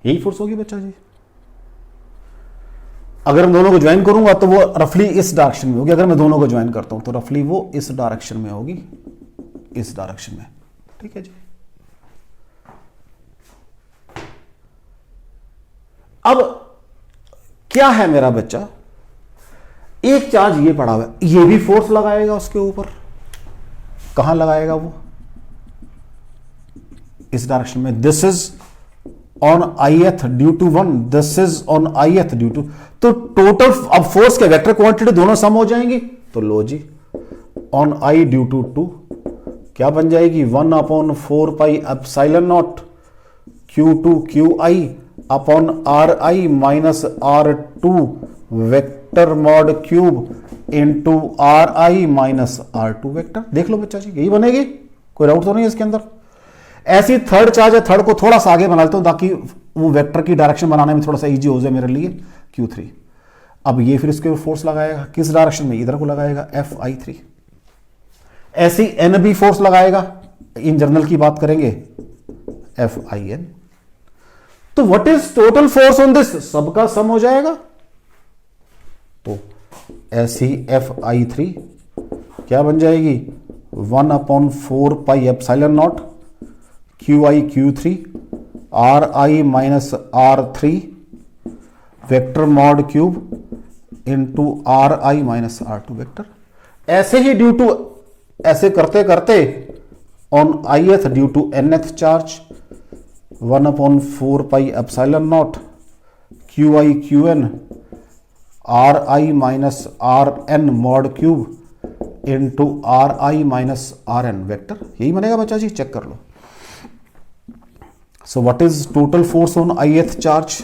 यही फोर्स होगी बच्चा जी। अगर मैं दोनों को ज्वाइन करूंगा तो वो रफली इस डायरेक्शन में होगी। अगर मैं दोनों को ज्वाइन करता हूं तो रफली वो इस डायरेक्शन में होगी, इस डायरेक्शन में। ठीक है जी। अब क्या है मेरा बच्चा, एक चार्ज ये पड़ा हुआ है, ये भी फोर्स लगाएगा उसके ऊपर। कहां लगाएगा वो? इस डायरेक्शन में। This is on ith due to 1, this is on ith due to, तो टोटल अब फोर्स के वेक्टर क्वांटिटी दोनों सम हो जाएंगी। तो लो जी, ऑन I ड्यू टू 2 क्या बन जाएगी, 1 upon 4 pi epsilon naught Q2 QI upon RI minus R2 vector mod cube into RI minus R2 vector. देख लो बच्चा जी, यही बनेगी, कोई डाउट तो नहीं है इसके अंदर। ऐसी थर्ड चार्ज है, थर्ड को थोड़ा सा आगे बना लेता हूं ताकि वो वेक्टर की डायरेक्शन बनाने में थोड़ा सा इजी हो जाए मेरे लिए, Q3। अब ये फिर इसके ऊपर फोर्स लगाएगा, किस डायरेक्शन में, इधर को लगाएगा, FI3। ऐसी N भी फोर्स लगाएगा, इन जनरल की बात करेंगे, FIN। तो what is total force on this, सबका सम हो जाएगा। तो ऐसी FI3 क्या बन जाएगी, 1 upon 4 pi epsilon naught QI Q3 RI minus R3 vector mod cube into RI minus R2 vector. ऐसे ही ड्यू टू, ऐसे करते करते on ith due to nth charge 1 upon 4 pi epsilon naught QI QN RI minus RN mod cube into RI minus RN vector. यही बनेगा बच्चा जी, check कर लो। So what is total force on ith charge?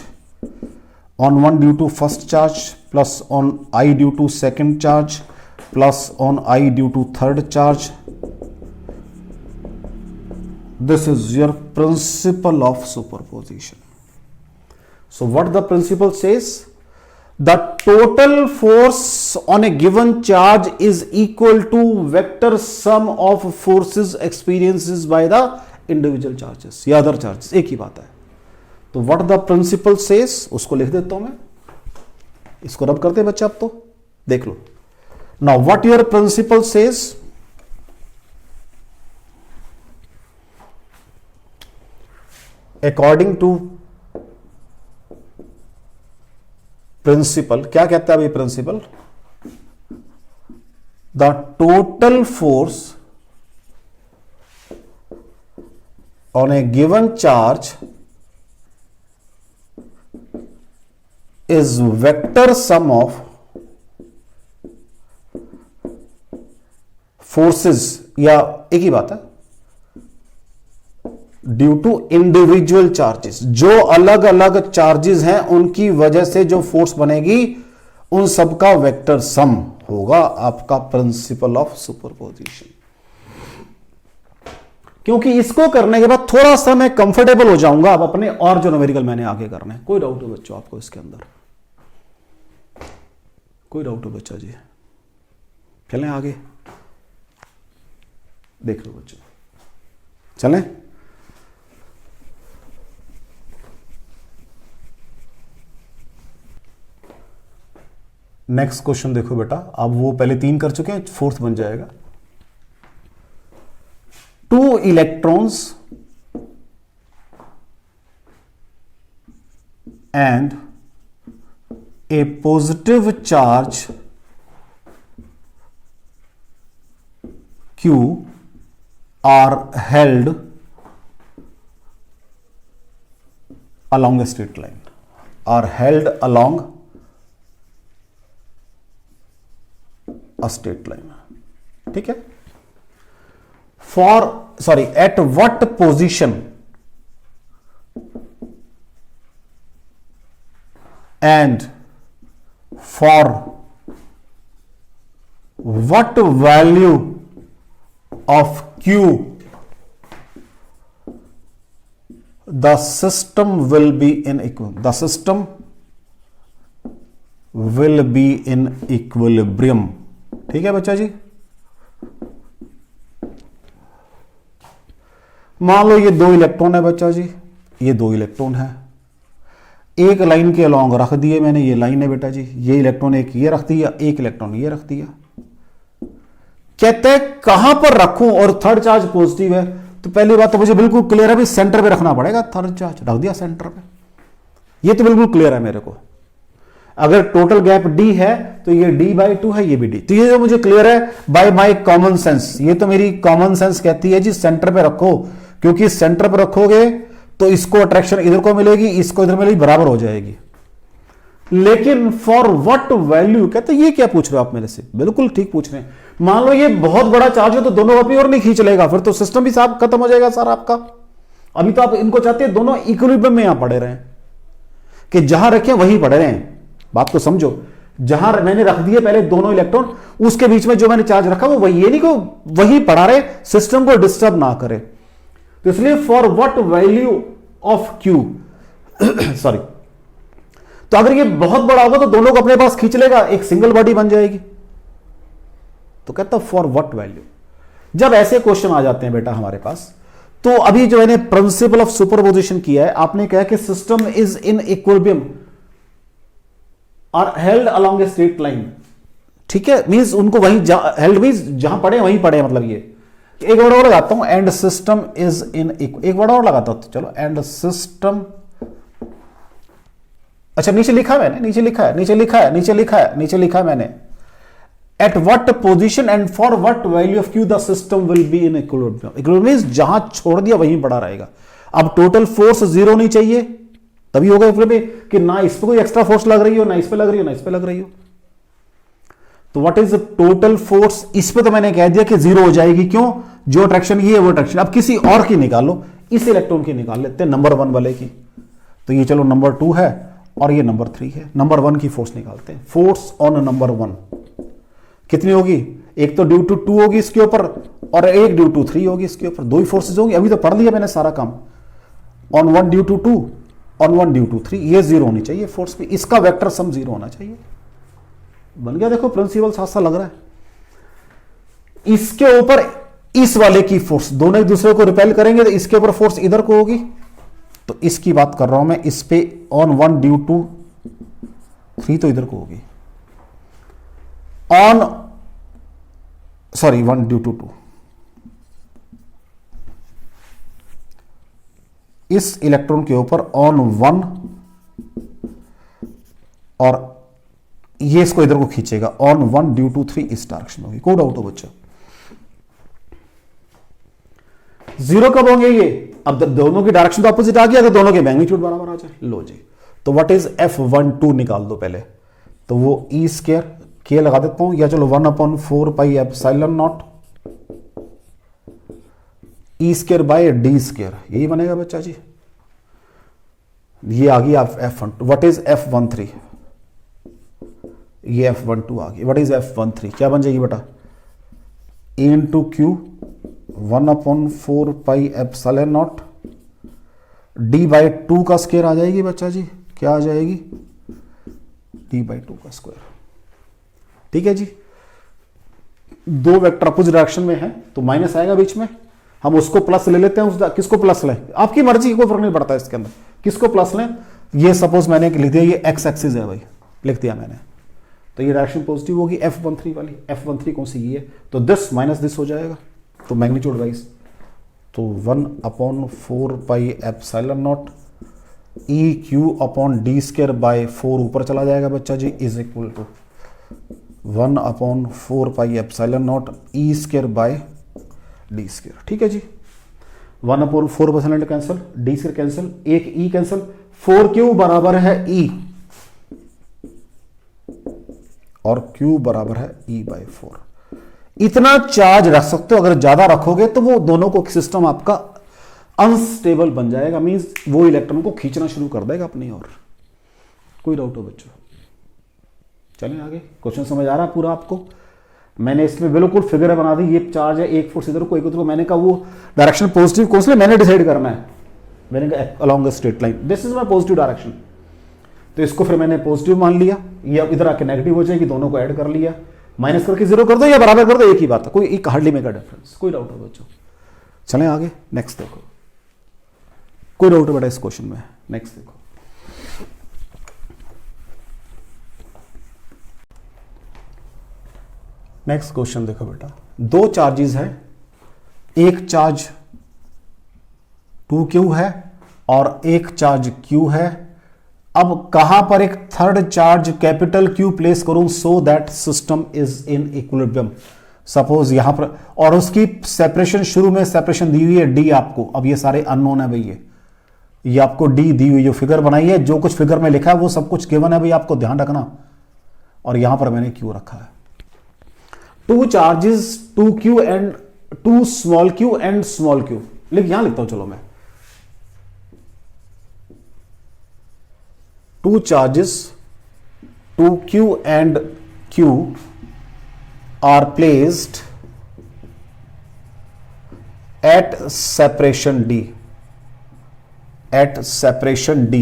On 1 due to first charge plus on I due to second charge plus on I due to third charge. This is your principle of superposition. So what the principle says? The total force on a given charge is equal to vector sum of forces experienced by the individual charges या other charges, एक ही बात है। तो what the principal says, उसको लिख देता हूं मैं, इसको रब करते हैं बच्चे। अब तो देख लो, now what your principle says, according to principle, क्या कहता है अभी principle, the total force on a given charge is vector sum of forces, या एक ही बात है, ड्यू टू इंडिविजुअल चार्जेस। जो अलग अलग चार्जेस हैं उनकी वजह से जो फोर्स बनेगी उन सबका वेक्टर सम होगा आपका प्रिंसिपल ऑफ सुपरपोजिशन। क्योंकि इसको करने के बाद थोड़ा सा मैं कंफर्टेबल हो जाऊंगा अब अपने और जो न्यूमेरिकल मैंने आगे करने हैं। कोई डाउट हो बच्चों आपको इसके अंदर, कोई डाउट हो बच्चा जी? चलें आगे, देख लो बच्चों, चलें। नेक्स्ट क्वेश्चन देखो बेटा, अब वो पहले 3 कर चुके हैं, फोर्थ बन जाएगा। 2 electrons and a positive charge q are held along a straight line, are held along a straight line. ठीक है. At what position and for what value of q the system will be in equilibrium. ठीक है बच्चा जी. मान लो ये 2 electron है बच्चा जी, ये 2 इलेक्ट्रॉन है, एक लाइन के अलॉन्ग रख दिए मैंने, ये लाइन है बेटा जी, ये इलेक्ट्रॉन एक ये रख दिया, एक इलेक्ट्रॉन ये रख दिया. कहते हैं कहां पर रखूं, और थर्ड चार्ज पॉजिटिव है, तो पहली बात तो मुझे बिल्कुल क्लियर है भी सेंटर पे रखना पड़ेगा. थर्ड चार्ज रख दिया सेंटर पे, ये तो बिल्कुल क्लियर है मेरे को. अगर टोटल गैप d है तो ये d/2 है, ये भी d. तो ये जो मुझे क्लियर है बाय माय कॉमन सेंस, ये तो मेरी कॉमन सेंस कहती है जी सेंटर पे रखो, क्योंकि सेंटर पे रखोगे तो इसको अट्रैक्शन इधर को मिलेगी, इसको इधर मिलेगी, बराबर हो जाएगी. लेकिन फॉर व्हाट वैल्यू, कहते ये क्या पूछ रहे हो आप मेरे से, बिल्कुल ठीक पूछ रहे हैं. मान लो ये बहुत बड़ा चार्ज है तो दोनों अपनी ओर नहीं खींच लेगा, फिर तो सिस्टम भी साफ खत्म हो जाएगा सारा आपका. अभी तो आप इनको चाहते हैं दोनों इक्विलिब्रियम में यहां पड़े रहे, कि जहां रखे वहीं पड़े रहे. बात को समझो, जहां मैंने रख दिए पहले दोनों इलेक्ट्रॉन, उसके बीच में जो मैंने चार्ज रखा वो वही, ये नहीं को वही पड़ा रहे, सिस्टम को डिस्टर्ब ना करे. तो इसलिए for what value of Q sorry, तो अगर ये बहुत बड़ा होगा तो दोनों को अपने पास खींच लेगा, एक सिंगल बॉडी बन जाएगी. तो कहता फॉर व्हाट वैल्यू. जब ऐसे क्वेश्चन आ जाते हैं बेटा हमारे पास, तो अभी जो मैंने प्रिंसिपल ऑफ सुपरपोजिशन किया है, आपने कहा कि सिस्टम इज इन इक्विलिब्रियम और held along a straight line. ठीक है, मींस उनको वहीं हेल्ड मींस जहां पड़े वहीं पड़े, मतलब ये. एक वर्ड और लगाता हूं, एंड सिस्टम इज इन, एक वर्ड और लगाता हूं, चलो, एंड सिस्टम. अच्छा नीचे लिखा है मैंने, नीचे लिखा है मैंने, at what position and for what value of Q the system will be in equilibrium. Equilibrium means जहां छोड़ दिया वहीं पड़ा रहेगा. अब टोटल फोर्स 0 नहीं चाहिए, तभी होगा इक्विलिब्रियम, कि ना इस पे कोई एक्स्ट्रा फोर्स लग रही हो, ना इस पे लग रही हो, ना इस पे लग रही हो. तो what is the total force, इस पे तो मैंने कह दिया कि 0 हो जाएगी. क्यों, जो अट्रैक्शन की है वो अट्रैक्शन. अब किसी और की निकालो, इस इलेक्ट्रॉन की निकाल लेते हैं, नंबर 1 वाले की. तो ये चलो नंबर 2 है और ये नंबर 3 है. नंबर 1 की फोर्स निकालते हैं. फोर्स ऑन नंबर 1 कितनी होगी, एक तो ड्यू टू 2 होगी इसके ऊपर, और एक ड्यू टू 3 होगी इसके ऊपर. 2 ही फोर्सेज होंगी. अभी तो पढ़ लिया मैंने सारा काम. On 1 due to 2, on 1 due to 3. ये 0 होनी चाहिए फोर्स पे, इसका वेक्टर सम 0 होना चाहिए. बन गया, देखो प्रिंसिपल साथ साथ लग रहा है. इसके ऊपर इस वाले की फोर्स, दोनों एक दूसरे को रिपेल करेंगे तो इसके ऊपर फोर्स इधर को होगी. तो इसकी बात कर रहा हूं मैं, इस पे ऑन 1 ड्यू टू 3 तो इधर को होगी, ऑन 1 ड्यू टू 2 इस इलेक्ट्रॉन के ऊपर ऑन 1, और ये इसको इधर को खींचेगा, ऑन 1 ड्यू टू 3 इस डायरेक्शन होगी. कोई डाउट हो बच्चों? 0 कब होंगे ये, अब दोनों की डायरेक्शन तो अपोजिट आ गया, तो दोनों के मैग्नीट्यूड बराबर आ जाए. लो जी, तो व्हाट इज F12 निकाल दो पहले. तो वो ई स्क्वायर के लगा देता हूं, या चलो 1/4 pi epsilon not E square by D square, यही बनेगा बच्चा जी. ये आ गई F12. व्हाट इज F13, ये F12 आ गई. व्हाट इज F13, क्या बन जाएगी बेटा, A into Q 1/4 pi epsilon not d/2 का स्क्वायर आ जाएगी बच्चा जी. क्या आ जाएगी, d/2 का स्क्वायर. ठीक है जी. 2 वेक्टर अपोजिट डायरेक्शन में है तो माइनस आएगा बीच में, हम उसको प्लस ले लेते हैं. किसको प्लस लें, आपकी मर्जी, कोई फर्क नहीं पड़ता इसके अंदर, किसको प्लस लें. ये सपोज मैंने लिख दिया, ये एक्स एक्सिस है भाई, लिख दिया मैंने, तो ये डायरेक्शन पॉजिटिव होगी. F13 वाली, F13 कौन सी ये है, तो दिस माइनस दिस हो जाएगा, तो मैग्नीट्यूड वाइज, तो 1/4 pi epsilon not E Q upon D square by 4 ऊपर चला जाएगा बच्चा जी, is equal to 1 upon 4 pi epsilon not E square by D square. ठीक है जी, 1 upon 4 percent cancel, D square cancel, एक ई कैंसिल, 4 क्यू बराबर है ई और क्यू बराबर है ई बाई 4। इतना चार्ज रख सकते हो, अगर ज्यादा रखोगे तो वो दोनों को सिस्टम आपका अनस्टेबल बन जाएगा, मींस वो इलेक्ट्रॉन को खींचना शुरू कर देगा अपनी ओर। कोई डाउट हो बच्चों? चलें आगे, क्वेश्चन समझ आ रहा है पूरा आपको? मैंने इसमें बिल्कुल फिगर बना दी, ये चार्ज है, एक फोर्स इधर को एक उधर को, मैंने कहा वो डायरेक्शन पॉजिटिव कौन सी मैंने डिसाइड करना है, मैंने कहा along straight line, this is my positive direction, तो इसको फिर मैंने पॉजिटिव मान लिया, या इधर आके नेगेटिव हो जाएगी, दोनों को ऐड कर लिया, माइनस करके जीरो कर दो या बराबर कर दो, एक ही बात है, कोई एक हार्डली मेक अ डिफरेंस। कोई डाउट हो बच्चों? चलें आगे, नेक्स्ट देखो, कोई डाउट है बेटा इस क्वेश्चन में? नेक्स्ट देखो, नेक्स्ट क्वेश्चन देखो बेटा, दो चार्जेस है, एक चार्ज 2q है और एक चार्ज q है। अब कहां पर एक third charge capital Q place करूं so that system is in equilibrium. Suppose यहां पर, और उसकी सेपरेशन शुरू में सेपरेशन दी हुई है D आपको, अब ये सारे अननोन है भैया, ये आपको D दी हुई, जो फिगर बनाई है, जो कुछ फिगर में लिखा है वो सब कुछ गिवन है भैया, आपको ध्यान रखना। और यहां पर मैंने Q रखा है, two charges 2q and 2 small q and small q, यहां लिखता हूं, चलो मैं, two charges 2q and q are placed at separation D, at separation D,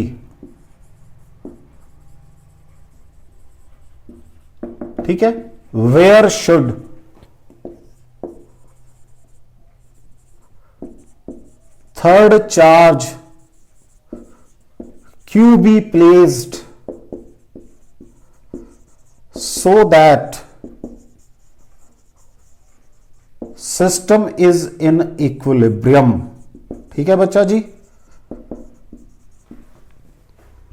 ठीक है, where should third charge Q be placed so that system is in equilibrium। ठीक है बच्चा जी,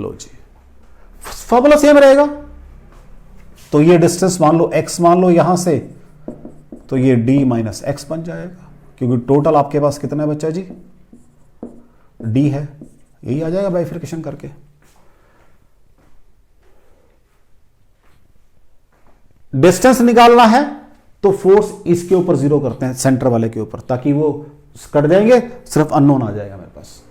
लो जी, फॉर्मूला सेम रहेगा, तो ये डिस्टेंस मान लो x मान लो यहां से, तो ये d माइनस एक्स बन जाएगा, क्योंकि टोटल आपके पास कितना है बच्चा जी, d है, यही आ जाएगा बाइफिकेशन करके। डिस्टेंस निकालना है तो फोर्स इसके ऊपर जीरो करते हैं, सेंटर वाले के ऊपर, ताकि वो कट जाएंगे, सिर्फ अननोन आ जाएगा मेरे पास।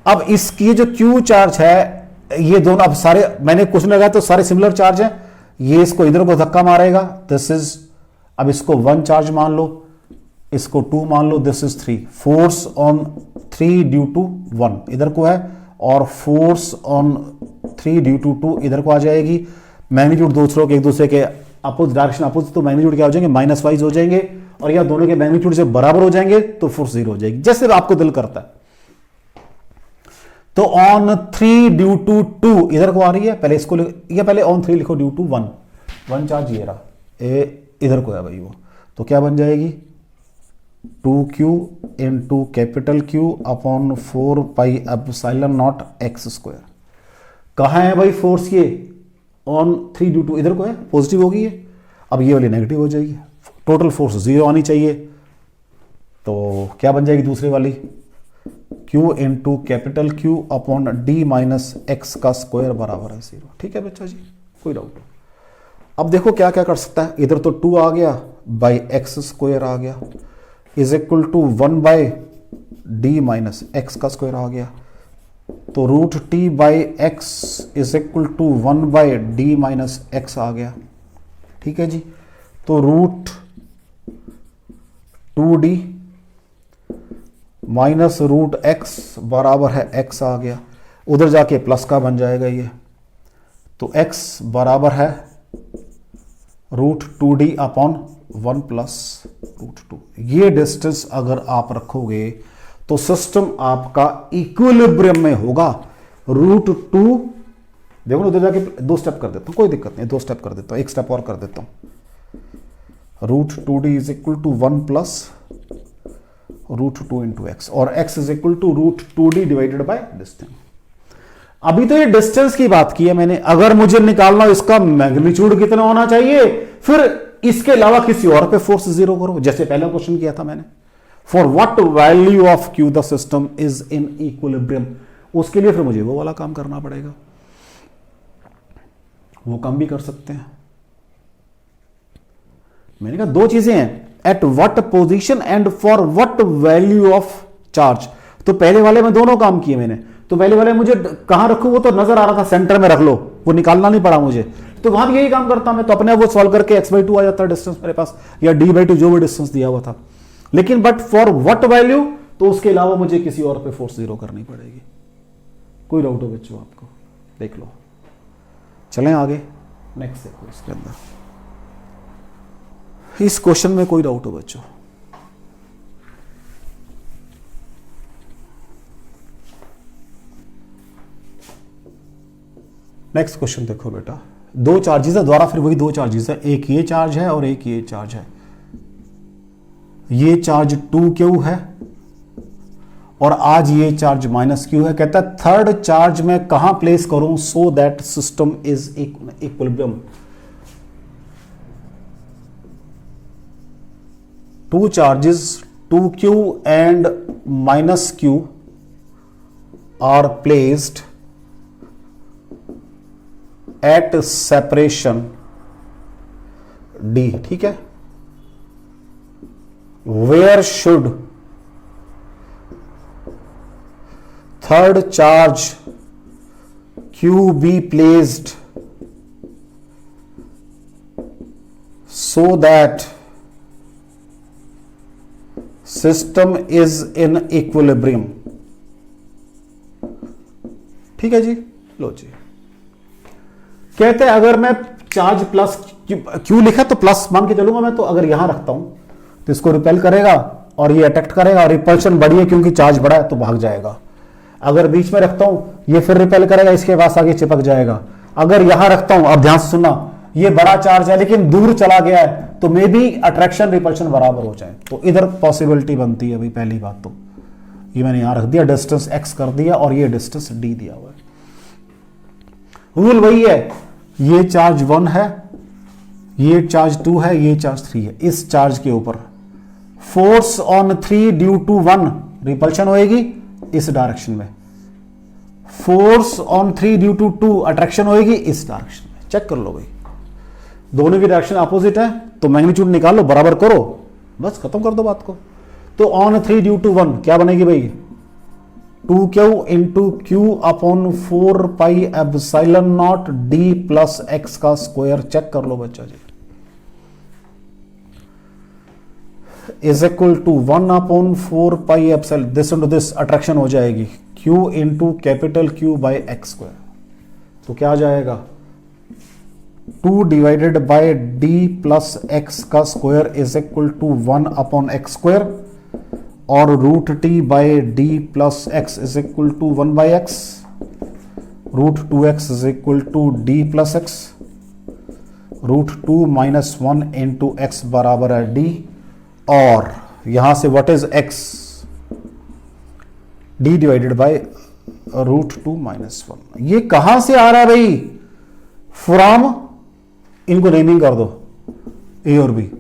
अब इसकी जो क्यू चार्ज है, ये दोनों अब सारे मैंने कुछ लगाया तो सारे सिमिलर चार्ज हैं, ये इसको इधर को धक्का मारेगा, दिस इज, अब इसको 1 चार्ज मान लो, इसको 2 मान लो, this is 3, force on 3 due to 1 इधर को है, और फोर्स ऑन 3 ड्यू टू 2 इधर को आ जाएगी। मैग्नीट्यूड दूसरों के एक दूसरे के अपोजिट डायरेक्शन अपोजिट, तो मैग्नीट्यूड क्या हो जाएंगे, माइनस वाइज हो जाएंगे, और या दोनों के मैग्नीट्यूड जब बराबर हो जाएंगे तो फोर्स जीरो हो जाएगी, जैसे आपको दिल करता है। तो ऑन 3 ड्यू टू 2 इधर को आ रही है, पहले इसको या पहले ऑन 3 लिखो, ड्यू टू 1 चार्ज ये रहा, इधर को है भाई वो, तो क्या बन जाएगी, 2q into capital Q upon 4 pi epsilon not x square. कहां है भाई फोर्स, ये ऑन 3 ड्यू टू इधर को है, पॉजिटिव होगी ये, अब ये वाली नेगेटिव हो जाएगी, टोटल फोर्स जीरो आनी चाहिए, तो क्या बन जाएगी दूसरे वाली, Q into capital Q upon D minus X का स्क्वायर बराबर है 0। ठीक है बच्चा जी, कोई डाउट? अब देखो क्या क्या कर सकता है, इधर तो 2 आ गया, बाई एक्स स्क्वायर आ गया, is equal to 1 by D minus X का स्क्वायर आ गया, तो root T by X is equal to 1 by D minus X आ गया। ठीक है जी, तो root 2d minus root x बराबर है एक्स आ गया, उधर जाके प्लस का बन जाएगा ये, तो x बराबर है root 2d upon 1 plus root 2। ये डिस्टेंस अगर आप रखोगे तो सिस्टम आपका इक्विलिब्रियम में होगा। रूट 2 देखो ना, उधर जाके 2 स्टेप कर देता हूं, कोई दिक्कत नहीं, 2 स्टेप कर देता हूं, एक स्टेप और कर देता हूं। Root 2d is equal to 1 plus root 2 into X, और x is equal to root 2d divided by distance. अभी तो ये डिस्टेंस की बात की है मैंने, अगर मुझे निकालना हो इसका मैग्नीट्यूड कितना होना चाहिए, फिर इसके अलावा किसी और पे फोर्स जीरो करो, जैसे पहला क्वेश्चन किया था मैंने, for what value of Q the system is in equilibrium, उसके लिए फिर मुझे वो वाला काम करना पड़ेगा, वो काम भी कर सकते हैं। मैंने कहा दो चीजें हैं, at what position and for what value of charge. तो पहले वाले में दोनों काम किए मैंने, तो पहले वाले मुझे कहां रखूं वो तो नजर आ रहा था, सेंटर में रख लो, वो निकालना नहीं पड़ा मुझे, तो वहां भी यही काम करता मैं, तो अपने वो सॉल्व करके x/2 आ जाता डिस्टेंस मेरे पास, या d/2 जो भी डिस्टेंस दिया हुआ था। लेकिन बट फॉर व्हाट वैल्यू, तो उसके अलावा मुझे किसी और पे फोर्स जीरो करनी पड़ेगी। कोई डाउट हो बच्चों आपको? देख लो, चलें आगे, नेक्स्ट देखो इसके अंदर, इस क्वेश्चन में कोई डाउट हो बच्चों? नेक्स्ट क्वेश्चन देखो बेटा, दो चार्जेस है, द्वारा फिर वही दो चार्जेस है, एक ये चार्ज है और एक ये चार्ज है। ये चार्ज 2q है और आज ये चार्ज -q है। कहता है थर्ड चार्ज मैं कहां प्लेस करूं so that system is equilibrium. Two charges 2q and -q are placed at separation d, ठीक है। Where should third charge q be placed so that system is in equilibrium? ठीक है जी, लो जी। कहते हैं अगर मैं चार्ज प्लस क्यू लिखा तो प्लस मान के चलूंगा मैं, तो अगर यहां रखता हूं तो इसको रिपेल करेगा और ये अट्रैक्ट करेगा, और रिपल्शन बड़ी है क्योंकि चार्ज बड़ा है तो भाग जाएगा। अगर बीच में रखता हूं ये फिर रिपेल करेगा, इसके पास आगे चिपक जाएगा। अगर यहां रखता हूं, अब ध्यान से सुनना, ये बड़ा चार्ज है लेकिन दूर चला गया है, तो मे बी अट्रैक्शन रिपल्शन बराबर हो जाए, तो इधर पॉसिबिलिटी बनती है भाई। पहली बात तो ये मैंने यहां रख दिया, डिस्टेंस x कर दिया और ये डिस्टेंस d दिया हुआ है। रूल वही है, ये चार्ज 1 है, ये चार्ज 2 है, ये चार्ज 3 है। इस चार्ज के ऊपर force on 3 due to 1 repulsion होएगी इस डायरेक्शन में, force on 3 due to 2 attraction होएगी इस डायरेक्शन में। चेक कर लो भाई, दोनों की डायरेक्शन अपोजिट है तो मैग्नीट्यूड निकाल लो, बराबर करो, बस खत्म कर दो बात को। तो ऑन 3 ड्यू टू 1 क्या बनेगी भाई? 2q into q upon 4 pi epsilon not d plus x का स्क्वायर। चेक कर लो बच्चा जी, is equal to 1 upon 4 pi epsilon, this into this attraction हो जाएगी q into capital Q by X square. तो क्या आ जाएगा? 2 divided by d plus x का square is equal to 1 upon X square, और root T by D plus X is equal to 1 by X, root 2x is equal to D plus X, root 2 minus 1 into X बराबर है D, और यहां से what is x? D divided by root 2 minus 1। ये कहां से आ रहा है भाई? फ्रॉम, इनको नेमिंग कर दो ए और बी।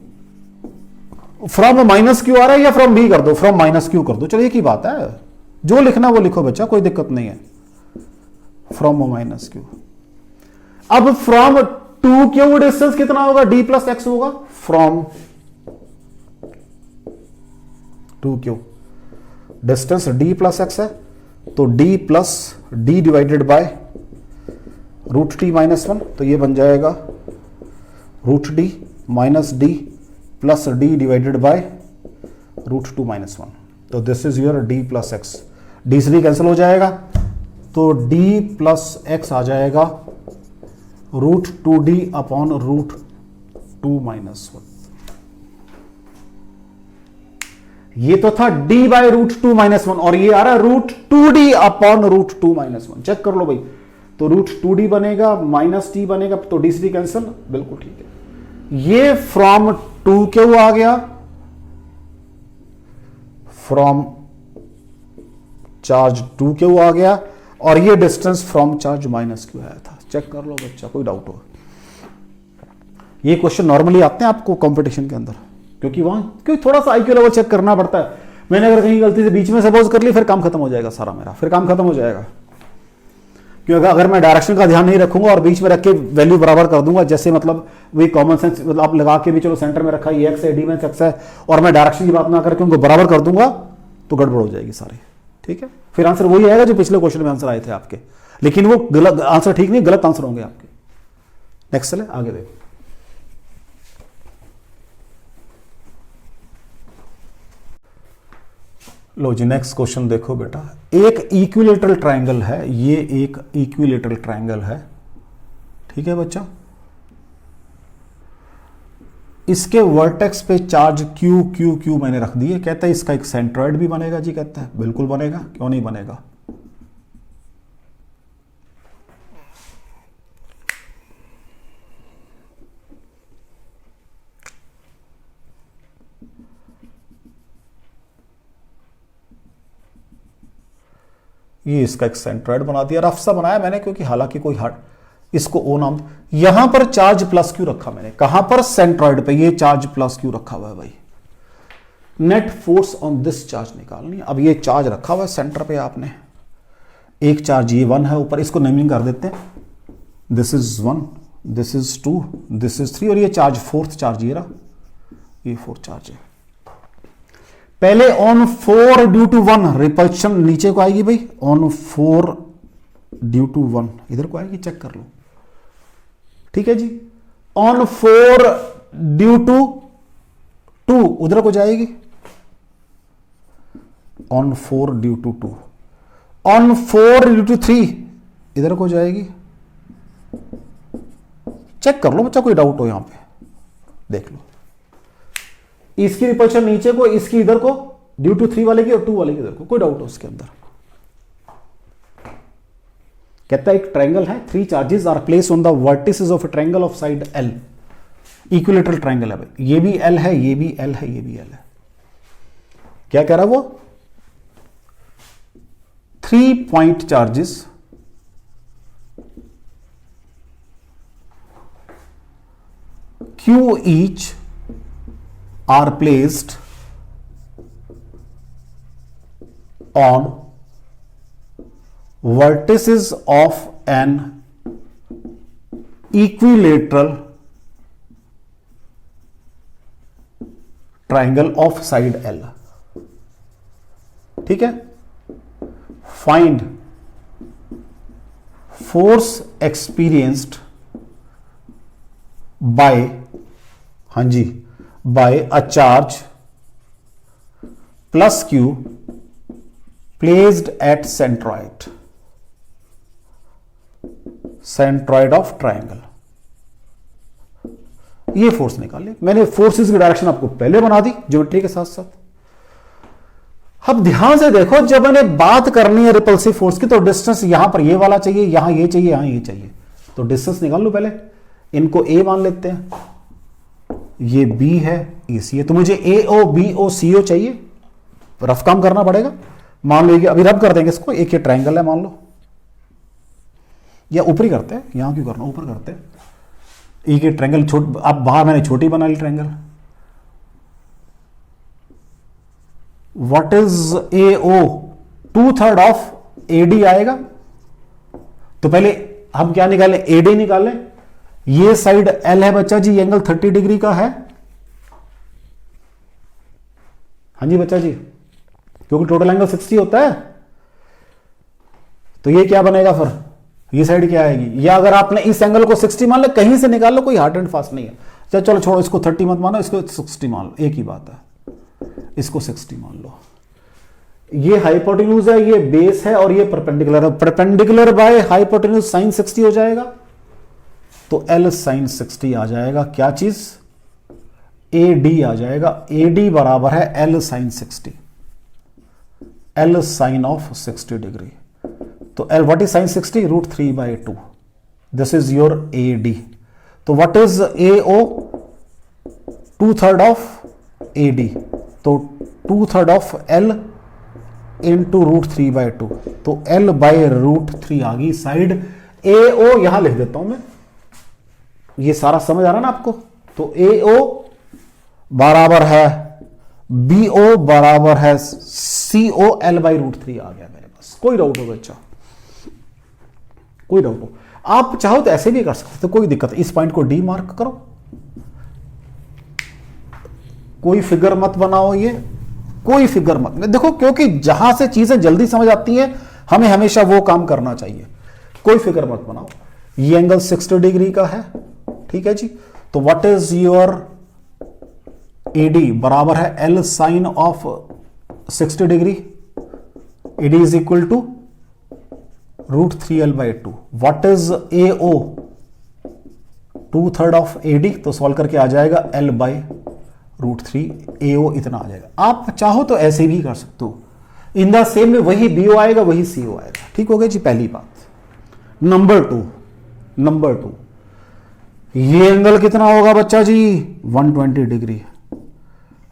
फ्रॉम माइनस क्यू आ रहा है या फ्रॉम बी कर दो, फ्रॉम माइनस क्यू कर दो, चलो एक ही बात है, जो लिखना वो लिखो बच्चा, कोई दिक्कत नहीं है। फ्रॉम माइनस क्यू, अब फ्रॉम 2q डिस्टेंस कितना होगा? d प्लस एक्स होगा। From 2q distance d plus X है, तो d plus d divided by root T minus 1, तो ये बन जाएगा root D minus D plus D divided by root 2 minus 1। तो this is your D plus X, D से D cancel हो जाएगा, तो डी प्लस एक्स आ जाएगा root 2d upon root 2 minus 1। ये तो था d बाय रूट 2 माइनस 1, और ये आ रहा है root 2d upon root 2 minus 1। Check कर लो भाई, तो रूट 2d बनेगा माइनस टी बनेगा, तो डी से डी कैंसिल, बिल्कुल ठीक है। ये फ्रॉम 2q आ गया, फ्रॉम चार्ज 2q आ गया। और ये distance from charge minus Q आया था। चेक कर लो बच्चा, कोई डाउट हो। ये क्वेश्चन नॉर्मली आते हैं आपको कंपटीशन के अंदर, क्योंकि थोड़ा सा आईक्यू लेवल चेक करना पड़ता है। मैंने अगर कहीं गलती से बीच में सपोज कर ली, फिर काम खत्म हो जाएगा सारा मेरा, फिर काम खत्म हो जाएगा। क्योंकि अगर मैं डायरेक्शन का ध्यान नहीं रखूंगा और बीच में रख के वैल्यू बराबर कर दूंगा, जैसे मतलब वही कॉमन सेंस, मतलब आप लगा के भी चलो सेंटर में रखा ये एक्स है, डी में एक्स है, और मैं डायरेक्शन की बात ना करके उनको बराबर कर दूंगा तो गड़बड़ हो जाएगी सारी। ठीक है, फिर आंसर वही आएगा जो पिछले क्वेश्चन में आंसर आए थे आपके, लेकिन वो गलत आंसर, ठीक नहीं, गलत आंसर होंगे आपके। नेक्स्ट चले आगे देखो। लो जी, नेक्स्ट क्वेश्चन देखो बेटा। एक इक्विलेटरल ट्रायंगल है, ये एक इक्विलेटरल ट्रायंगल है, ठीक है बच्चा। इसके वर्टेक्स पे चार्ज क्यू क्यू क्यू मैंने रख दिए। कहता है इसका एक सेंट्रॉइड भी बनेगा जी। कहता है बिल्कुल बनेगा, क्यों नहीं बनेगा। ये इसका एक सेंट्रॉइड बना दिया, रफ सा बनाया मैंने, क्योंकि हालांकि कोई हार्ड, इसको ओ नाम। यहां पर चार्ज प्लस क्यू रखा मैंने, कहां पर, सेंट्रॉइड पे। ये चार्ज प्लस क्यू रखा हुआ है भाई। Net force on this charge निकालनी। अब ये चार्ज रखा हुआ है सेंटर पे आपने, एक चार्ज ये 1 है ऊपर, इसको नेमिंग कर देते हैं। This is 1, this is 2, this is 3, और ये चार्ज फोर्थ चार्ज ये रहा, ये फोर्थ चार्ज है। पहले ऑन 4 ड्यू टू 1 रिपल्शन नीचे को आएगी भाई, ऑन 4 ड्यू टू 1 इधर को आएगी, चेक कर लो। ठीक है जी। ऑन 4 ड्यू टू 2 उधर को जाएगी, on 4 due to 2। On 4 due to 3 इधर को जाएगी। चेक कर लो बच्चा, कोई डाउट हो यहां पे देख लो। इसकी रिपल्शन नीचे को, इसकी इधर को, ड्यू टू 3 वाले की और 2 वाले की इधर को, कोई डाउट हो उसके अंदर। कहता है एक ट्रायंगल है, 3 charges are place on the vertices of a triangle of side L। Equilateral triangle है भाई, ये भी L है, ये भी L है, ये भी L है। क्या कह रहा है वो, 3 point charges Q each are placed on vertices of an equilateral triangle of side L। ठीक है। Find force experienced by, हाँ जी, by a charge plus Q placed at centroid of triangle। ये फोर्स निकालिए। मैंने फोर्सेस की direction आपको पहले बना दी ज्योमेट्री के साथ साथ। अब ध्यान से देखो, जब मैंने बात करनी है रिपल्सिव फोर्स की, तो डिस्टेंस यहां पर ये वाला चाहिए, यहां ये चाहिए, यहां ये चाहिए। तो डिस्टेंस निकाल लो पहले। इनको A मान लेते हैं, ये B है, ये C है। तो मुझे AO BO CO चाहिए, रफ काम करना पड़ेगा। मान लो कि अभी रफ कर देंगे इसको, एक ये ट्रायंगल है मान लो, या ऊपर ही करते हैं, यहां क्यों करना, ऊपर करते हैं। एक ये ट्रायंगल छोट, अब बाहर मैंने छोटी बना ली triangle. What is AO, 2/3 of AD आएगा। तो पहले हम क्या निकालें, AD निकालें। ये साइड L है बच्चा जी, एंगल 30 डिग्री का है। हाँ जी बच्चा जी, क्योंकि टोटल एंगल 60 होता है। तो ये क्या बनेगा फिर, ये साइड क्या आएगी, या अगर आपने इस एंगल को 60 मान लो, कहीं से निकाल लो, कोई हार्ड एंड फास्ट नहीं है। चलो छोड़ो, इसको 30 मत मानो, इसको 60 मान लो, एक ही बात है। इसको 60 मान लो। ये हाइपोटेन्यूज है, ये बेस है, और ये परपेंडिकुलर है। परपेंडिकुलर बाय हाइपोटेन्यूज साइन 60 हो जाएगा। तो L साइन 60 आ जाएगा। क्या चीज, AD आ जाएगा। AD बराबर है L sine 60, L sine of 60 degree. तो L what is sine 60, √3/2। This is your AD। तो what is AO, 2/3 of AD। तो 2/3 ऑफ L इंटू √3/2, तो L/√3 आ गई साइड AO, यहां लिख देता हूं मैं, ये सारा समझ आ रहा ना आपको। तो AO बराबर है BO बराबर है CO, L/√3 आ गया मेरे पास। कोई डाउट हो बच्चा? कोई डाउट हो? आप चाहो तो ऐसे भी कर सकते हो, कोई दिक्कत। इस पॉइंट को D मार्क करो, कोई फिगर मत बनाओ, ये कोई फिगर मत देखो, क्योंकि जहां से चीजें जल्दी समझ आती हैं हमें हमेशा वो काम करना चाहिए। कोई फिगर मत बनाओ। ये एंगल 60 डिग्री का है, ठीक है जी। तो व्हाट इज योर AD बराबर है L sine of 60 degree, AD is equal to √3L/2। What is AO, 2/3 of AD, तो सॉल्व करके आ जाएगा L/√3, AO इतना आ जाएगा। आप चाहो तो ऐसे भी कर सकते हो, इन द सेम में वही BO आएगा वही CO आएगा। ठीक हो गया जी, पहली बात। नंबर टू, ये एंगल कितना होगा बच्चा जी? 120 डिग्री।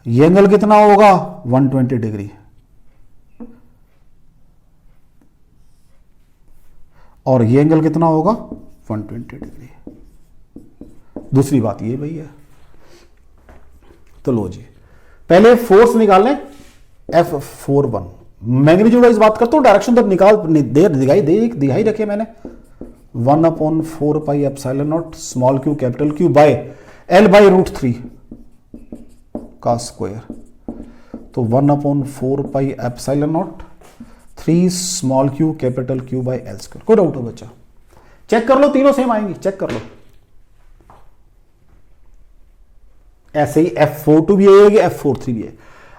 ये एंगल कितना होगा? 120 डिग्री। और ये एंगल कितना होगा? 120 डिग्री। दूसरी बात ये भैया, तो लो जी, पहले फोर्स निकाल लें F41। मैग्नीट्यूड वाइज बात करता हूं, डायरेक्शन तो दिखाई रखे मैंने। 1/4 pi epsilon naught small q capital Q by L/√3 का स्क्वायर। तो 1/4 pi epsilon naught 3 small q capital Q by L square. कोई डाउट हो बच्चा? चेक कर लो, तीनों सेम आएंगी, चेक कर लो। ऐसे ही F42 भी आएगी, F43 भी है।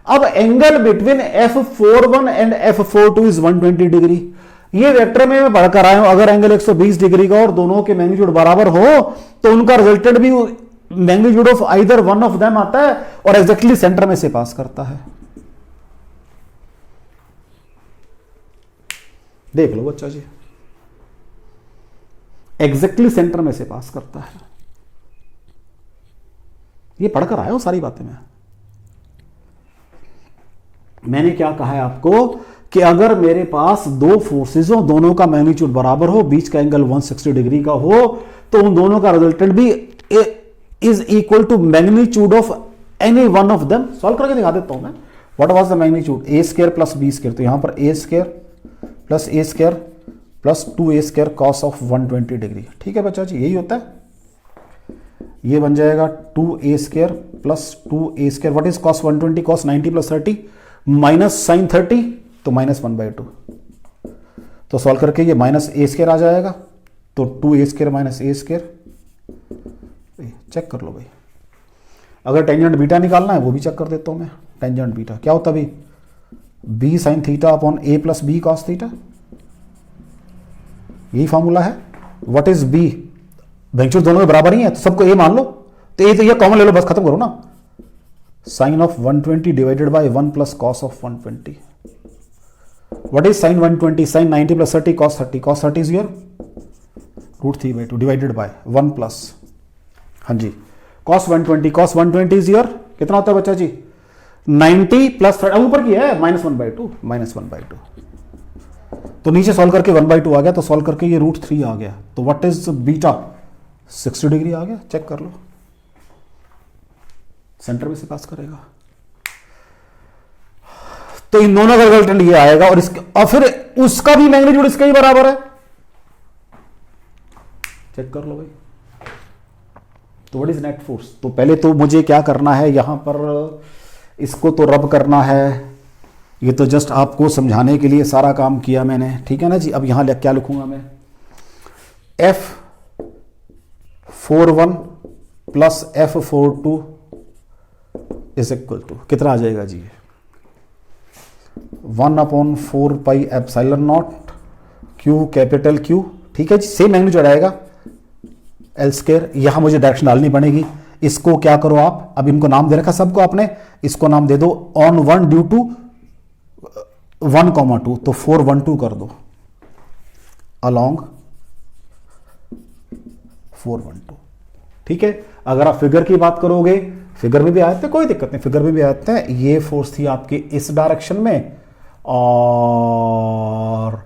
अब angle between F41 and F42 is 120 degree. ये वेक्टर में मैं पढ़कर आया हूं, अगर एंगल 120 डिग्री का और दोनों के मैग्नीट्यूड बराबर हो तो उनका रिजल्टेड भी magnitude of either one of them आता है और एग्जैक्टली सेंटर में से पास करता है। देख लो बच्चा जी, एग्जैक्टली सेंटर में से पास करता है। ये पढ़कर आया हूं सारी बातें मैंने क्या कहा है आपको कि अगर मेरे पास दो फोर्सेस हो, दोनों का मैग्नीट्यूड बराबर हो, बीच का एंगल 160 डिग्री का हो, तो उन दोनों का रिजल्टेंट भी is equal to magnitude of any one of them. Solve करके दिखा देता हूं मैं। What was the magnitude? A² plus B²। तो यहां पर A² plus A² plus 2A² cos of 120 degree. ठीक है बच्चा जी, यही होता है। ये बन जाएगा 2A² plus 2A²। What is cos 120? Cos 90 plus 30 minus sine 30, तो -1/2। तो सॉल्व करके ये -A² आ जाएगा, तो 2A² माइनस A²। चेक कर लो भाई। अगर टेंजेंट बीटा निकालना है वो भी चेक कर देता हूं मैं। टेंजेंट बीटा क्या होता है भाई? B sine theta upon A plus B cos theta, यही फॉर्मूला है। What is B? मैग्नीट्यूड दोनों में बराबर ही है, तो सबको A मान लो। तो ये कॉमन ले लो, बस खत्म करो ना। Sine of 120 divided by 1 plus cos of 120। What is sine 120? Sine 90 plus 30 cos 30। Cos 30 is your √3/2 divided by 1 plus, हाँ जी, कॉस 120। कॉस 120 इज योर कितना होता है बच्चा जी? 90 प्लस 30, ऊपर की है -1/2, -1/2। तो नीचे सॉल्व करके 1/2 आ गया, तो सॉल्व करके ये √3 आ गया। तो व्हाट इज बीटा? 60 डिग्री आ गया। चेक कर लो, सेंटर में से पास करेगा। तो इन दोनों का रिजल्टेंट ये आएगा, और फिर उसका भी मैग्नीट्यूड इसके ही बराबर है। चेक कर लो भाई। तो व्हाट इज नेट फोर्स? तो पहले तो मुझे क्या करना है, यहां पर इसको तो रब करना है। ये तो जस्ट आपको समझाने के लिए सारा काम किया मैंने, ठीक है ना जी। अब यहां क्या लिखूंगा मैं? F41 plus F42 is equal to कितना आ जाएगा जी? 1/4 pi epsilon not Q capital Q। ठीक है जी, सेम मैग्नीट्यूड आएगा L²। यहां मुझे डायरेक्शन डालनी पड़ेगी। इसको क्या करो आप, अब इनको नाम दे रखा सबको आपने, इसको नाम दे दो ऑन 1 ड्यू टू 1,2, तो 412 कर दो अलॉन्ग 412। ठीक है। अगर आप फिगर की बात करोगे, फिगर में भी आते हैं, कोई दिक्कत नहीं, फिगर में भी आते हैं। ये फोर्स थी आपकी इस डायरेक्शन में, और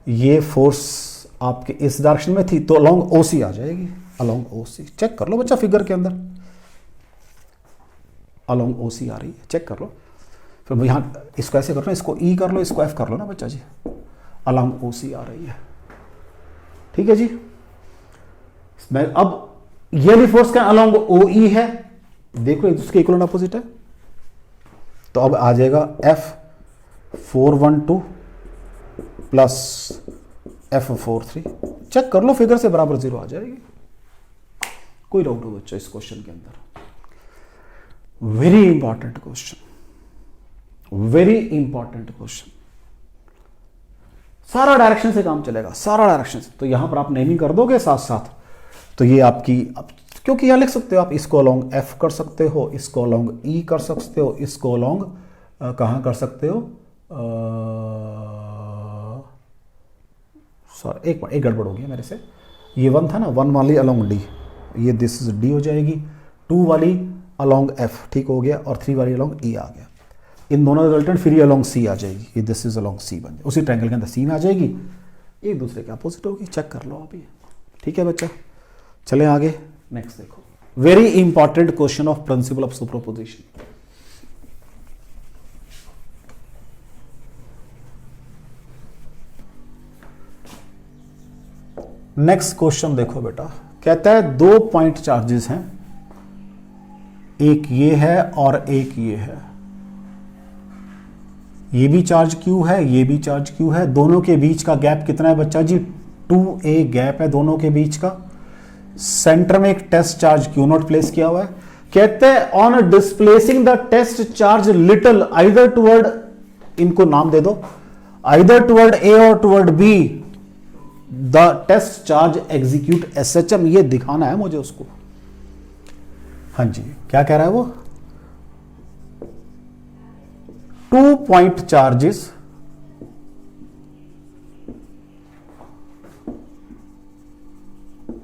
ये फोर्स आपके इस डायरेक्शन में थी तो अलोंग ओसी आ जाएगी, अलोंग ओसी। चेक कर लो बच्चा फिगर के अंदर, अलोंग ओसी आ रही है, चेक कर लो। फिर यहाँ इसको ऐसे कर लो, इसको ई कर लो, इसको एफ कर लो ना बच्चा जी, अलोंग ओसी आ रही है। ठीक है जी। अब ये भी फोर्स का अलोंग ओ ई है, देखो एक दूसरे के इक्वल अपोजिट है, तो अब आ जाएगा F412 प्लस F43। चेक कर लो फिगर से, बराबर 0 आ जाएगी। कोई डाउट हो बच्चा इस क्वेश्चन के अंदर? Very important question, very important question. सारा डायरेक्शन से काम चलेगा, सारा डायरेक्शन से। तो यहां पर आप नेमिंग कर दोगे साथ साथ, तो ये आपकी, क्योंकि यहां लिख सकते हो आप, इसको अलोंग एफ कर सकते हो, इसको अलोंग ई कर सकते हो, इसको अलोंग कहां कर सकते हो, सॉरी एक गड़बड़ हो गया मेरे से। ये 1 था ना, 1 वाली अलोंग डी, ये दिस इज डी हो जाएगी, 2 वाली अलोंग एफ, ठीक हो गया, और 3 वाली अलोंग ई आ गया। इन दोनों रिजल्टेंट फिर ये अलोंग सी आ जाएगी, ये दिस इज अलोंग सी बन जाए, उसी ट्रायंगल के अंदर सी में आ जाएगी, एक दूसरे के अपोजिट होगी। चेक कर लो आप ये। ठीक है बच्चा, चलें आगे। नेक्स्ट देखो, very important question of principle of superposition. Next question देखो बेटा, कहता है 2 पॉइंट चार्जेस हैं, एक ये है और एक ये है। ये भी चार्ज Q है, ये भी चार्ज Q है। दोनों के बीच का गैप कितना है बच्चा जी? 2a गैप है दोनों के बीच का। सेंटर में एक टेस्ट चार्ज Q0 प्लेस किया हुआ है। कहते हैं on displacing the test charge little either toward, इनको नाम दे दो, आइदर टुवर्ड A और toward B, the test charge execute SHM। ये दिखाना है मुझे उसको। हाँ जी, क्या कह रहा है वो? 2 point charges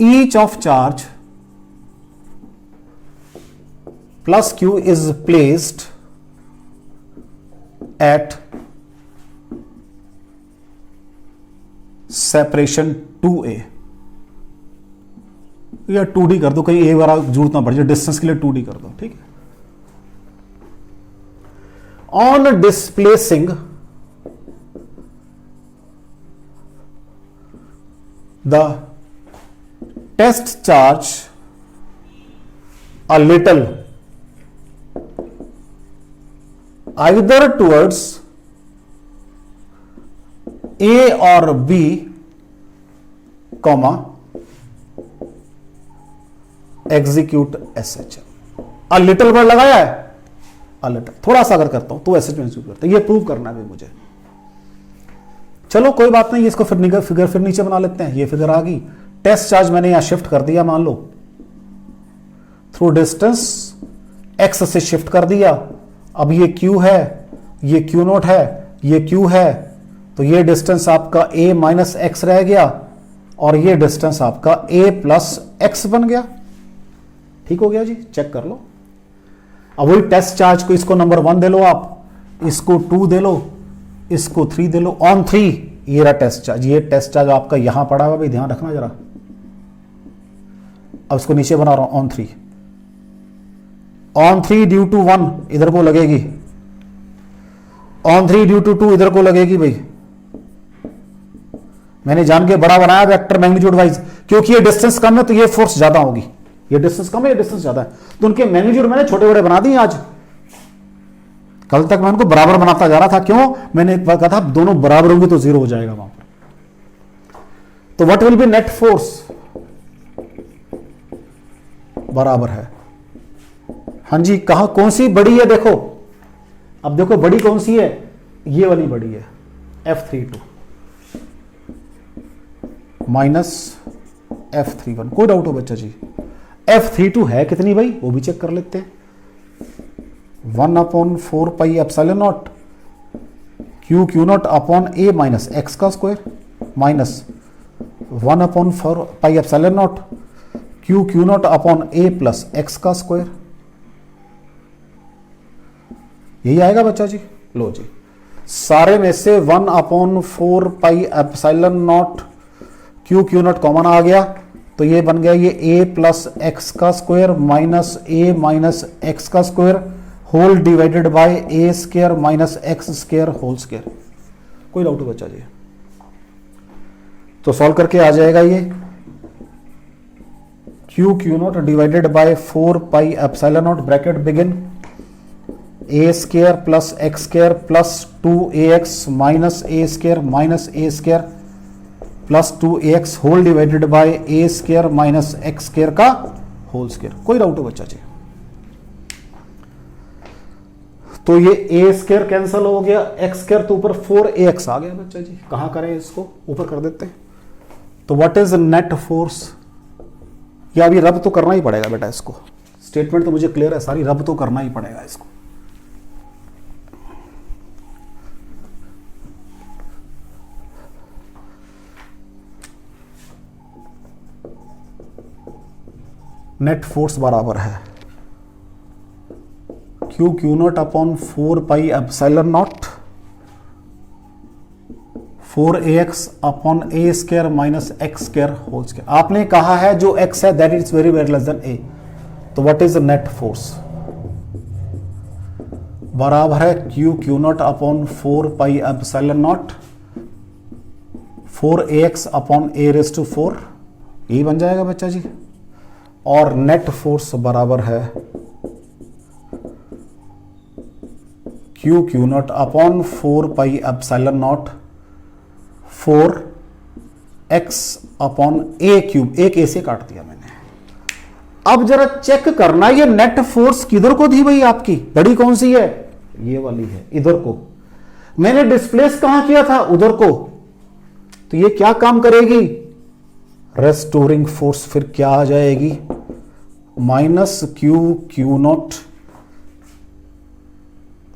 each of charge plus Q is placed at separation 2a, या 2d कर दो, कहीं a वाला जरूरत ना पड़ जाए, डिस्टेंस के लिए 2d कर दो। ठीक है। On displacing the test charge a little either towards A or B, comma execute SHM। a little word लगाया है, a little, थोड़ा सा अगर करता हूं तो SHM एग्जीक्यूट करता है। ये प्रूव करना है मुझे। चलो कोई बात नहीं, इसको फिर फिगर फिर नीचे बना लेते हैं। ये फिगर आ गई, टेस्ट चार्ज मैंने यहां शिफ्ट कर दिया, मान लो थ्रू डिस्टेंस x से शिफ्ट कर दिया। अब ये Q है, ये Q0 है, ये Q है, तो ये डिस्टेंस आपका a माइनस एक्स रह गया और ये डिस्टेंस आपका a प्लस एक्स बन गया। ठीक हो गया जी, चेक कर लो। अब वही टेस्ट चार्ज को, इसको नंबर 1 दे लो आप, इसको 2 दे लो, इसको 3 दे लो, ऑन 3 ये रहा टेस्ट चार्ज। ये टेस्ट चार्ज आपका यहां पड़ा हुआ, भाई ध्यान रखना जरा। अब इसको नीचे बना रहा हूं, ऑन 3, ऑन 3 ड्यू टू 1 इधर को लगेगी, ऑन 3 ड्यू टू 2 इधर को लगेगी। भाई मैंने जान के बड़ा बनाया वेक्टर मैग्नीट्यूड वाइज, क्योंकि ये डिस्टेंस कम है तो ये फोर्स ज्यादा होगी। ये डिस्टेंस कम है, ये डिस्टेंस ज्यादा है, तो उनके मैग्नीट्यूड मैंने छोटे बड़े बना दिए आज। कल तक मैं उनको बराबर बनाता जा रहा था, क्यों? मैंने एक बार कहा था दोनों बराबर होंगे तो 0 हो जाएगा वहां पर। तो what will be net force? बराबर है। हाँ जी, कहां कौन सी बड़ी है? देखो, अब देखो बड़ी कौन सी है, ये वाली बड़ी है, F32 माइनस F31। कोई डाउट हो बच्चा जी? F32 है कितनी भाई, वो भी चेक कर लेते हैं। 1/4 pi epsilon not Q0 upon A minus X का square minus 1/4 pi epsilon not Q0 upon A plus X का स्क्वायर। यही आएगा बच्चा जी। लो जी, सारे में से 1/4 pi epsilon not Q not common आ गया, तो ये बन गया ये a प्लस एक्स का square minus a minus X का square whole divided by a square minus X square whole square. कोई डाउट है बच्चा जी? तो सॉल्व करके आ जाएगा ये Q not divided by 4 pi epsilon not bracket begin a square plus X square plus 2ax minus a square minus a square plus 2ax whole divided by a square minus X square का whole square. कोई doubt है बच्चा जी? तो ये a square cancel हो गया, x square तो ऊपर 4ax आ गया बच्चा जी। कहां करें इसको? ऊपर कर देते हैं। तो व्हाट इज नेट फोर्स? या अभी रब तो करना ही पड़ेगा बेटा इसको, स्टेटमेंट तो मुझे क्लियर है सारी, रब तो करना ही पड़ेगा इसको। नेट फोर्स बराबर है Q naught upon 4 pi epsilon naught 4ax upon a square minus X square whole square. आपने कहा है जो x है that is very very less than a, तो व्हाट इज नेट फोर्स? बराबर है Q naught upon 4 pi epsilon naught 4ax upon a raise to 4, यही बन जाएगा बच्चा जी। और नेट फोर्स बराबर है Q naught upon 4 pi epsilon not 4x upon a cube, एक a से काट दिया मैंने। अब जरा चेक करना ये नेट फोर्स किधर को थी भाई आपकी? बड़ी कौन सी है? ये वाली है, इधर को। मैंने डिस्प्लेस कहां किया था? उधर को। तो ये क्या काम करेगी? रेस्टोरिंग फोर्स फिर क्या आ जाएगी? माइनस क्यू नॉट,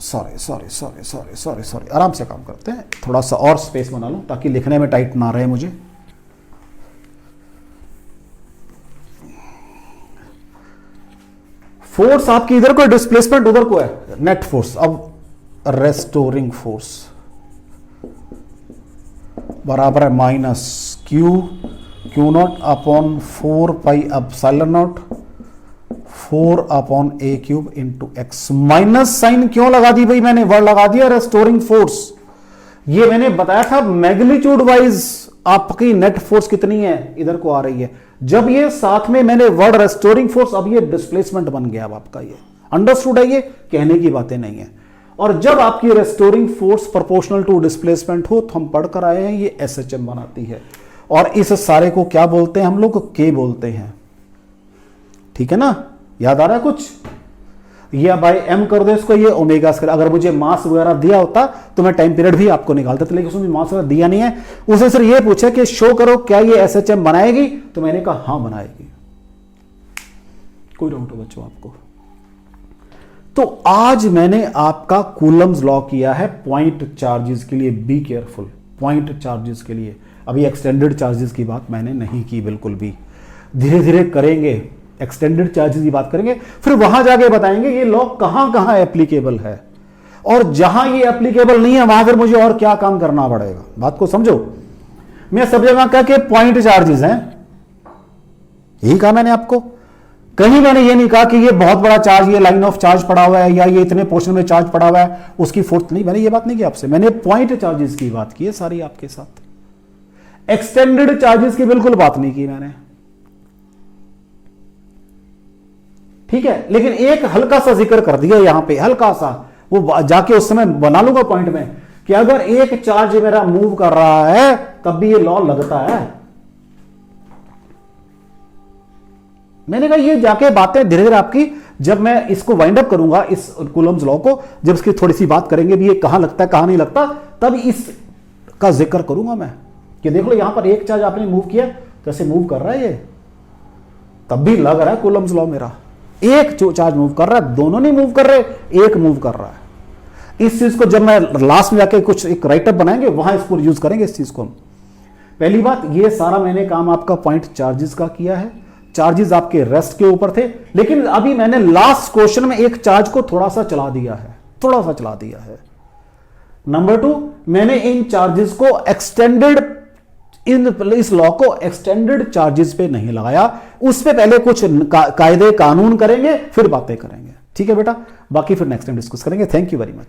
सॉरी, आराम से काम करते हैं, थोड़ा सा और स्पेस बना लूं ताकि लिखने में टाइट ना रहे मुझे। फोर्स आपकी इधर को, डिस्प्लेसमेंट उधर को है, नेट फोर्स। अब रेस्टोरिंग फोर्स बराबर है minus Q naught upon 4 pi epsilon naught 4 upon a cube into X. Minus sign क्यों लगा दी भाई मैंने? वर्ड लगा दिया रेस्टोरिंग फोर्स। ये मैंने बताया था मैग्नीट्यूड वाइज आपकी नेट फोर्स कितनी है, इधर को आ रही है। जब ये साथ में मैंने वर्ड रेस्टोरिंग फोर्स, अब ये डिस्प्लेसमेंट बन गया अब आपका। ये अंडरस्टूड है, ये कहने की बातें नहीं है। और जब आपकी restoring force proportional to displacement हो तो हम पढ़कर आए हैं ये SHM बनाती है। और इस सारे को क्या बोलते हैं हम लोग? K बोलते हैं। ठीक है ना? याद आ रहा है कुछ? ये बाय m कर दो इसको, ये ओमेगा स्क्वायर। अगर मुझे मास वगैरह दिया होता तो मैं टाइम पीरियड भी आपको निकालता था, लेकिन उसमें मास वगैरह दिया नहीं है। उसे सिर्फ ये पूछा कि शो करो क्या ये SHM बनाएगी, तो मैंने कहा हाँ बनाएगी। कोई डाउट हो बच्चों आपको? तो आज मैंने आपका कूलम्स लॉ किया है पॉइंट चार्जेस के लिए। बी केयरफुल, पॉइंट चार्जेस के लिए। अभी एक्सटेंडेड चार्जेस की बात मैंने नहीं की बिल्कुल भी, धीरे धीरे करेंगे। एक्सटेंडेड चार्जेस की बात करेंगे, फिर वहां जाके बताएंगे ये लॉ कहां कहां एप्लीकेबल है, और जहां ये एप्लीकेबल नहीं है वहां फिर मुझे और क्या काम करना पड़ेगा। बात को समझो। मैं सब जगह कह के पॉइंट चार्जेस हैं, यही कहा मैंने आपको। कहीं मैंने ये नहीं कहा कि ये बहुत बड़ा चार्ज, ये लाइन ऑफ चार्ज पड़ा हुआ है या ये इतने पोर्शन में चार्ज पड़ा हुआ है उसकी फोर्स नहीं, मैंने ये बात नहीं की आपसे। मैंने पॉइंट चार्जेस की बात की है सारी आपके साथ। एक्सटेंडेड चार्जेस की बिल्कुल बात नहीं की मैंने। ठीक है, लेकिन एक हल्का सा जिक्र कर दिया यहां पे, हल्का सा, वो जाके उस समय बना लूंगा पॉइंट में कि अगर एक चार्ज मेरा मूव कर रहा है तब भी ये लॉ लगता है। मैंने कहा ये जाके बातें धीरे धीरे आपकी, जब मैं इसको वाइंड अप करूंगा इस कूलम्स लॉ को, जब इसकी थोड़ी सी बात करेंगे भी ये कहां लगता है कहां नहीं लगता, तब इसका जिक्र करूंगा मैं कि देख लो यहां पर एक चार्ज आपने मूव किया, कैसे मूव कर रहा है ये, तब भी लग रहा है कूलम्स लॉ मेरा। एक जो चार्ज मूव कर रहा है, दोनों नहीं मूव कर रहे, एक मूव कर रहा है। इस चीज को जब मैं लास्ट में जाके कुछ एक राइटअप बनाएंगे वहां इसको यूज करेंगे इस चीज को हम। पहली बात, ये सारा मैंने काम आपका पॉइंट चार्जेस का किया है। चार्जेस आपके रेस्ट के ऊपर थे, लेकिन अभी मैंने लास्ट क्वेश्चन में एक चार्ज को थोड़ा सा चला दिया है, थोड़ा सा चला दिया है। नंबर 2, मैंने इन चार्जेस को एक्सटेंडेड इस लॉ को एक्सटेंडेड चार्जेस पे नहीं लगाया, उस पे पहले कुछ कायदे कानून करेंगे फिर बातें करेंगे। ठीक है बेटा, बाकी फिर नेक्स्ट टाइम डिस्कस करेंगे। Thank you very much.